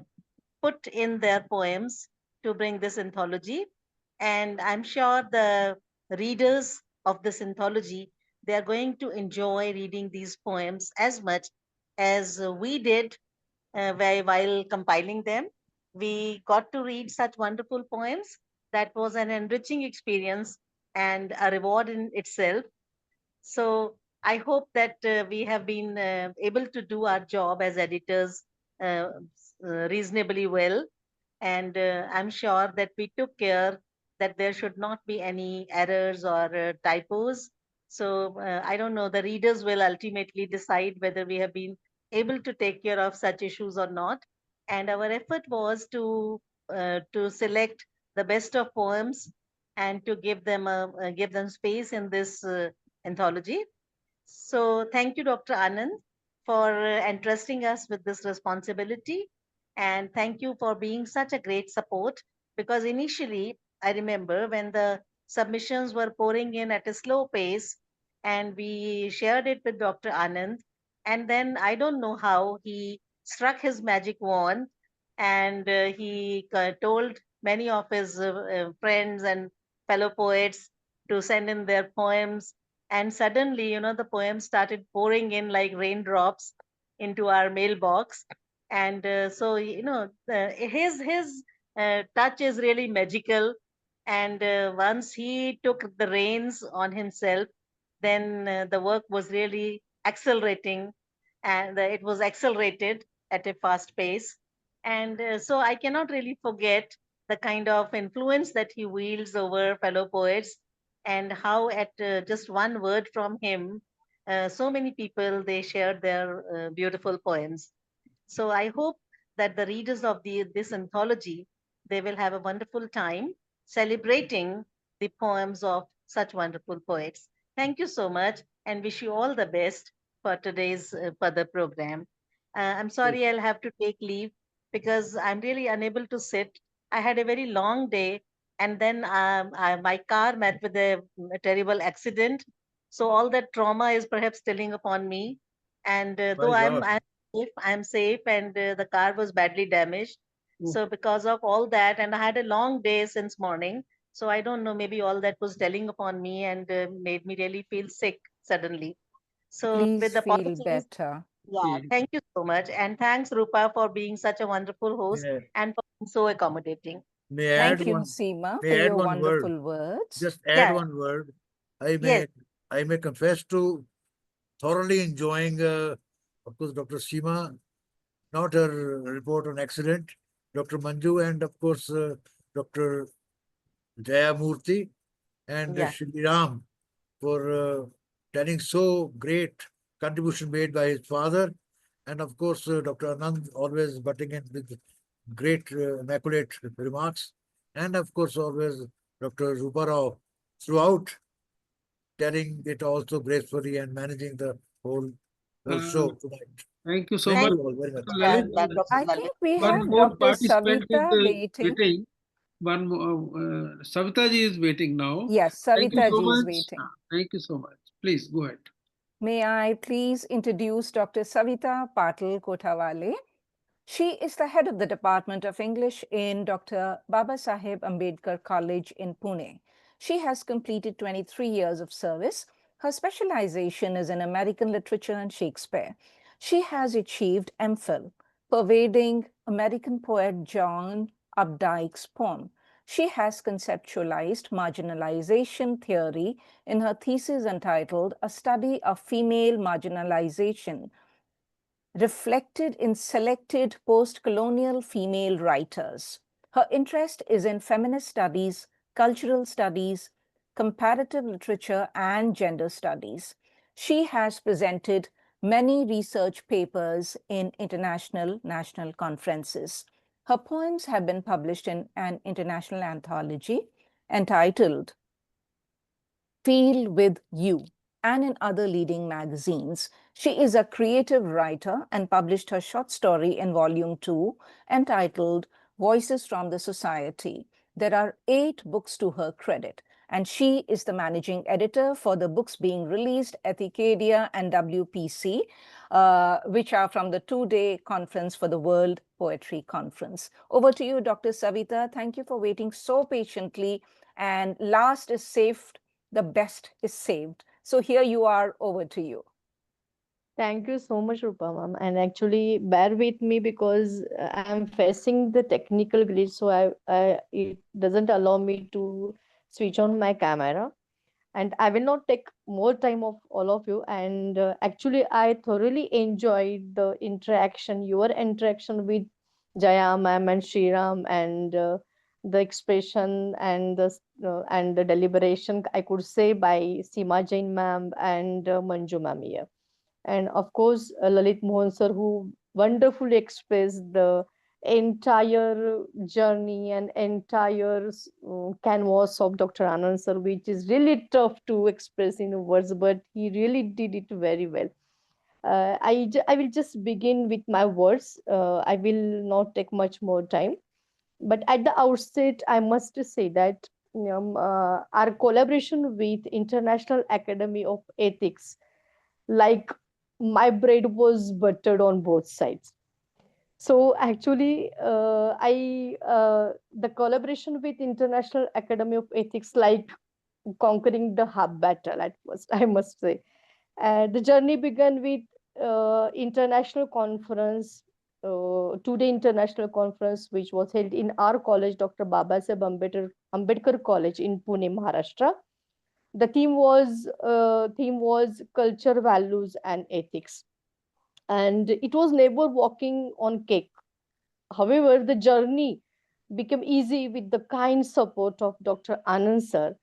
put in their poems to bring this anthology. And I'm sure the readers of this anthology, they are going to enjoy reading these poems as much as we did while compiling them. We got to read such wonderful poems. That was an enriching experience and a reward in itself. So I hope that we have been able to do our job as editors uh, reasonably well. And I'm sure that we took care that there should not be any errors or typos. So I don't know, the readers will ultimately decide whether we have been able to take care of such issues or not. And our effort was to select the best of poems and to give them space in this anthology. So thank you, Dr. Anand, for entrusting us with this responsibility. And thank you for being such a great support, because initially, I remember when the submissions were pouring in at a slow pace, and we shared it with Dr. Anand. And then I don't know how he struck his magic wand, and he told many of his friends and fellow poets to send in their poems. And suddenly, the poems started pouring in like raindrops into our mailbox. And so, his touch is really magical. And once he took the reins on himself, then the work was really accelerating, and it was accelerated at a fast pace. And so I cannot really forget the kind of influence that he wields over fellow poets, and how at just one word from him, so many people, they shared their beautiful poems. So I hope that the readers of this anthology, they will have a wonderful time celebrating the poems of such wonderful poets. Thank you so much, and wish you all the best for today's further program. I'm sorry I'll have to take leave because I'm really unable to sit. I had a very long day, and then my car met with a terrible accident. So all that trauma is perhaps telling upon me. And though My God. I'm safe, and the car was badly damaged. So because of all that, and I had a long day since morning, so I don't know, maybe all that was telling upon me and made me really feel sick suddenly. So with Please the feel apologies, better. Yeah, thank you so much. And thanks, Rupa, for being such a wonderful host Yeah. and for being so accommodating. May I add Thank you, one? Seema, for May I add your one word? wonderful words. Just add Yeah, one word. I yes. may I may confess to thoroughly enjoying, of course, Dr. Seema, not her report on accident, Dr. Manju, and of course, Dr. Jaya Murty and Yeah. Shri Ram for telling so great contribution made by his father. And of course, Dr. Anand always butting in with great, immaculate remarks. And of course, always Dr. Rupa Rao throughout telling it also gracefully and managing the whole show tonight. Thank you so Thank much, Thank you all very much. Mr. you, Lalit. I Dr. think we One have more Dr. participant is Savita waiting. waiting. One more, Savita ji is waiting now. Yes, Thank you Savita so ji is much. waiting. Thank you so much. Please go ahead. May I please introduce Dr. Savita Patil Kotawale. She is the head of the Department of English in Dr. Babasaheb Ambedkar College in Pune. She has completed 23 years of service. Her specialization is in American literature and Shakespeare. She has achieved MPhil, pervading American poet John Updike's poem. She has conceptualized marginalization theory in her thesis entitled A Study of Female Marginalization, reflected in selected post-colonial female writers. Her interest is in feminist studies, cultural studies, comparative literature, and gender studies. She has presented many research papers in international national conferences. Her poems have been published in an international anthology entitled Feel with You and in other leading magazines. She is a creative writer and published her short story in volume 2 entitled Voices from the Society. There are 8 books to her credit, and she is the managing editor for the books being released at Ethicadia and WPC, which are from the 2-day conference for the World Poetry Conference. Over to you, Dr. Savita. Thank you for waiting so patiently. And last is saved, the best is saved. So here you are, over to you. Thank you so much, Rupa ma'am. And actually, bear with me because I'm facing the technical glitch, so it doesn't allow me to switch on my camera. And I will not take more time of all of you. And actually, I thoroughly enjoyed the interaction, your interaction with Jaya ma'am and Shriram, and the expression and the deliberation, I could say, by Seema Jain ma'am and Manju ma'am here. And of course Lalit Mohan sir, who wonderfully expressed the entire journey and entire canvas of Dr. Anand sir, which is really tough to express in words, but he really did it very well. I will just begin with my words. I will not take much more time. But at the outset, I must say that our collaboration with International Academy of Ethics, like my bread was buttered on both sides. So actually, the collaboration with International Academy of Ethics, like conquering the hub battle at first, I must say. The journey began with international conference, 2-day international conference, which was held in our college, Dr. Babasaheb Ambedkar College in Pune, Maharashtra. The theme was culture, values, and ethics, and it was never walking on cake. However, the journey became easy with the kind support of Dr. Anand sir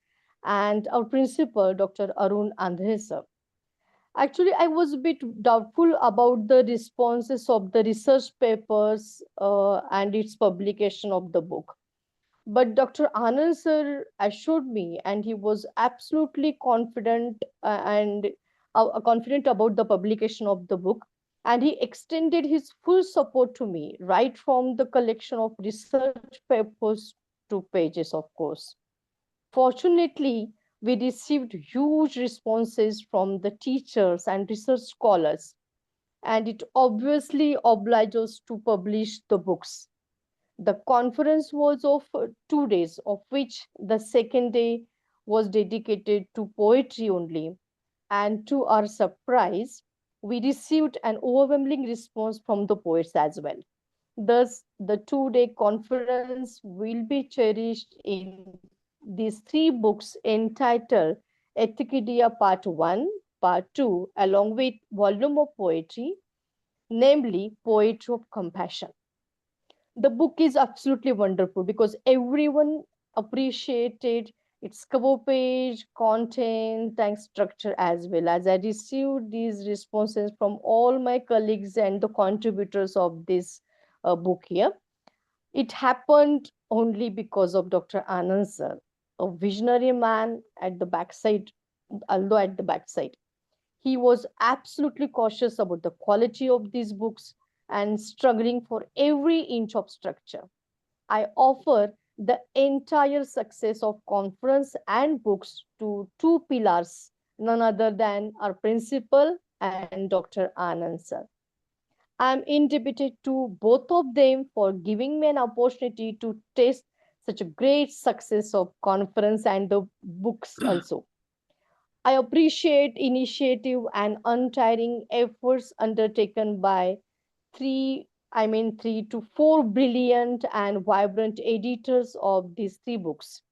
and our principal, Dr. Arun Andhe sir. Actually, I was a bit doubtful about the responses of the research papers and its publication of the book. But Dr. Anand sir assured me, and he was absolutely confident and confident about the publication of the book. And he extended his full support to me, right from the collection of research papers to pages, of course. Fortunately, we received huge responses from the teachers and research scholars, and it obviously obliged us to publish the books. The conference was of 2 days, of which the second day was dedicated to poetry only. And to our surprise, we received an overwhelming response from the poets as well. Thus, the 2 day conference will be cherished in these three books entitled Ethicadia Part 1, Part 2, along with volume of poetry, namely Poetry of Compassion. The book is absolutely wonderful because everyone appreciated its cover page, content, and structure as well. As I received these responses from all my colleagues and the contributors of this book here. It happened only because of Dr. Anand sir, a visionary man at the backside, although at the backside. He was absolutely cautious about the quality of these books and struggling for every inch of structure. I offer the entire success of conference and books to two pillars, none other than our principal and Dr. Anand sir. I am indebted to both of them for giving me an opportunity to taste such a great success of conference and the books also. I appreciate initiative and untiring efforts undertaken by three to four brilliant and vibrant editors of these three books.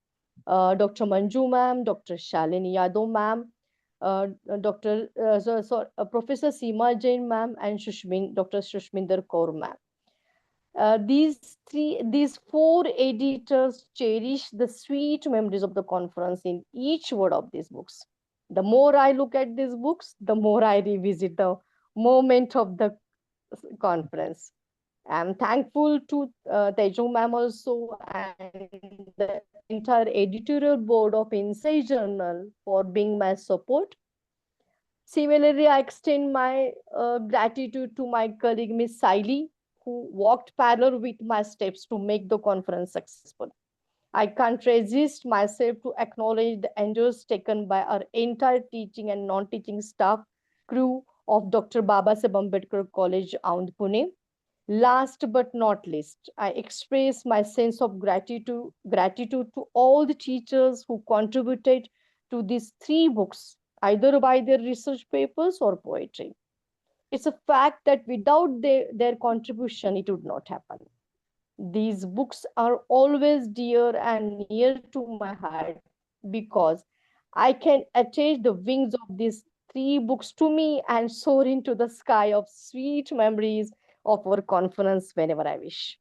Dr. Manju ma'am, Dr. Shalini Yadav ma'am, Professor Seema Jain ma'am, and Dr. Shushminder Kaur ma'am. These four editors cherish the sweet memories of the conference in each word of these books. The more I look at these books, the more I revisit the moment of the conference. I'm thankful to Tejo ma'am also and the entire editorial board of Inside Journal for being my support. Similarly, I extend my gratitude to my colleague Miss Saili, who walked parallel with my steps to make the conference successful. I can't resist myself to acknowledge the endeavors taken by our entire teaching and non-teaching staff crew of Dr. Babasaheb Ambedkar College, Aund, Pune. Last but not least, I express my sense of gratitude to all the teachers who contributed to these three books, either by their research papers or poetry. It's a fact that without their contribution, it would not happen. These books are always dear and near to my heart because I can attach the wings of these three books to me and soar into the sky of sweet memories of our conference whenever I wish.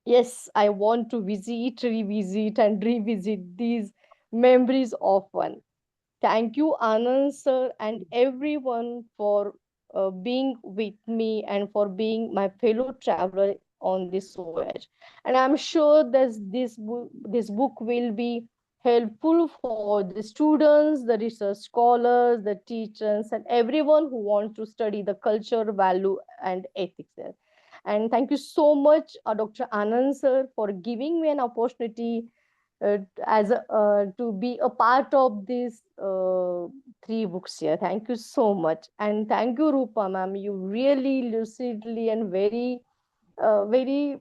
Yes, I want to visit, revisit, and revisit these memories often. Thank you, Anand sir, and everyone for being with me and for being my fellow traveler on this voyage. And I'm sure that this book will be helpful for the students, the research scholars, the teachers, and everyone who wants to study the culture, value, and ethics there. And thank you so much, Dr. Anand sir, for giving me an opportunity to be a part of these three books here. Thank you so much, and thank you, Rupa ma'am. You really lucidly and very beautifully,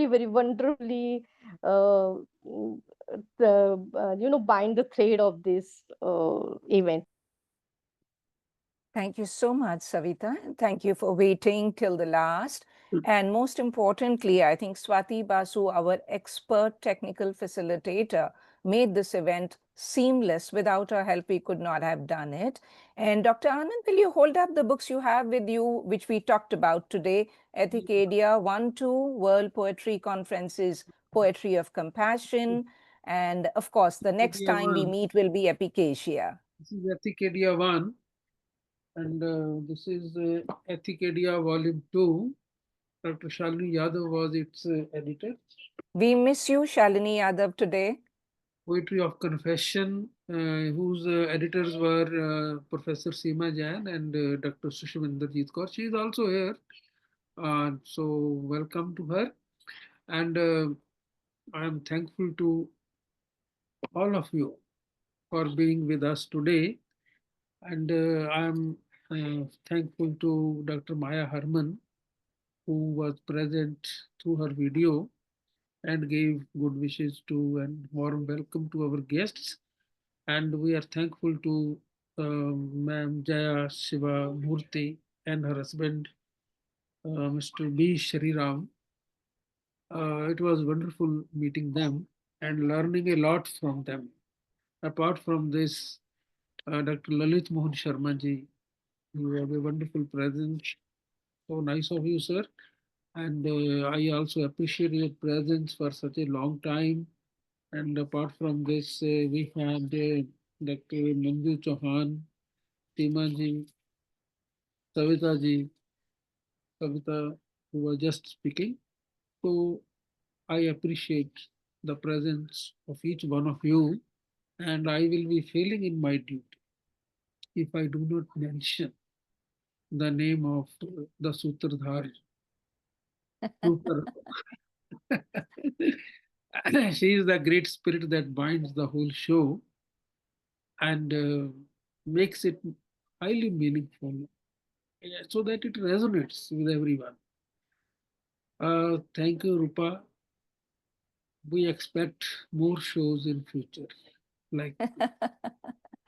very wonderfully, bind the thread of this event. Thank you so much, Savita. Thank you for waiting till the last. And most importantly, I think Swati Basu, our expert technical facilitator, made this event seamless. Without her help, we could not have done it. And Dr. Anand, will you hold up the books you have with you, which we talked about today? Ethicadia 1-2, World Poetry Conferences, Poetry of Compassion. And of course, the next time we meet will be Epicacia. This is Ethicadia 1. And this is Ethicadia Volume 2. Dr. Shalini Yadav was its editor. We miss you, Shalini Yadav, today. Poetry of Confession, whose editors were Professor Seema Jain and Dr. Sushminder Kaur. She is also here. So welcome to her. And I am thankful to all of you for being with us today. And I am thankful to Dr. Maya Harman, who was present through her video and gave good wishes to and warm welcome to our guests. And we are thankful to Ma'am Jaya Siva Murty and her husband, Mr. B. Shriram. It was wonderful meeting them and learning a lot from them. Apart from this, Dr. Lalit Mohan Sharma ji, you have a wonderful presence. So nice of you, sir. And I also appreciate your presence for such a long time. And apart from this, we had Dr. Manju Chauhan, Seema ji, Savita ji, Savita, who were just speaking. So I appreciate the presence of each one of you, and I will be failing in my duty if I do not mention the name of the Sutradhar. Rupa. She is the great spirit that binds the whole show and makes it highly meaningful so that it resonates with everyone. Thank you, Rupa. We expect more shows in future. Like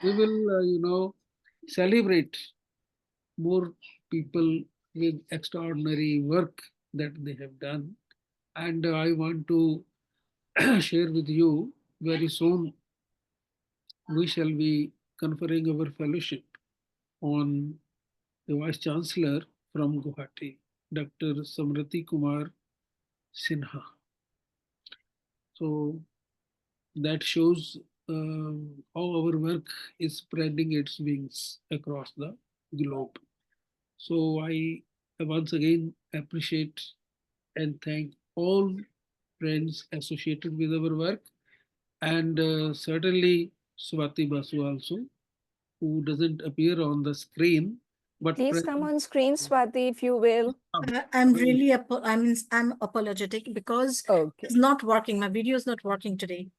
we will, celebrate more people with extraordinary work that they have done. And I want to share with you very soon we shall be conferring our fellowship on the Vice Chancellor from Guwahati, Dr. Samrati Kumar Sinha. So that shows how our work is spreading its wings across the globe. So I once again appreciate and thank all friends associated with our work and certainly Swati Basu also, who doesn't appear on the screen, but Please come on screen, Swati, if you will. I'm really, I'm apologetic because it's not working. My video is not working today.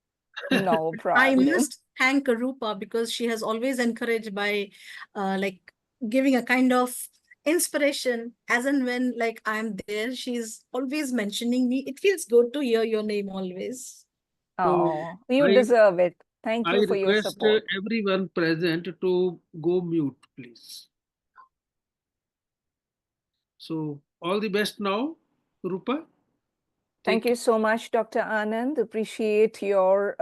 No I problem. must thank Rupa because she has always encouraged by like giving a kind of inspiration as and when like I'm there. She's always mentioning me. It feels good to hear your name always. Oh, you deserve it. Thank I you for your request support. everyone present to go mute, please. So all the best now, Rupa. Thank you so much, Dr. Anand. Appreciate your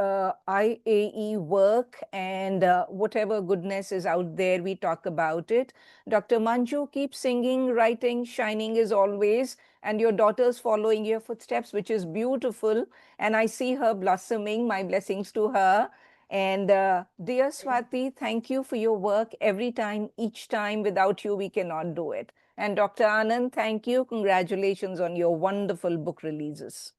IAE work and whatever goodness is out there, we talk about it. Dr. Manju, keep singing, writing, shining as always, and your daughter's following your footsteps, which is beautiful. And I see her blossoming. My blessings to her. And dear Swati, thank you for your work every time, each time. Without you, we cannot do it. And Dr. Anand, thank you. Congratulations on your wonderful book releases.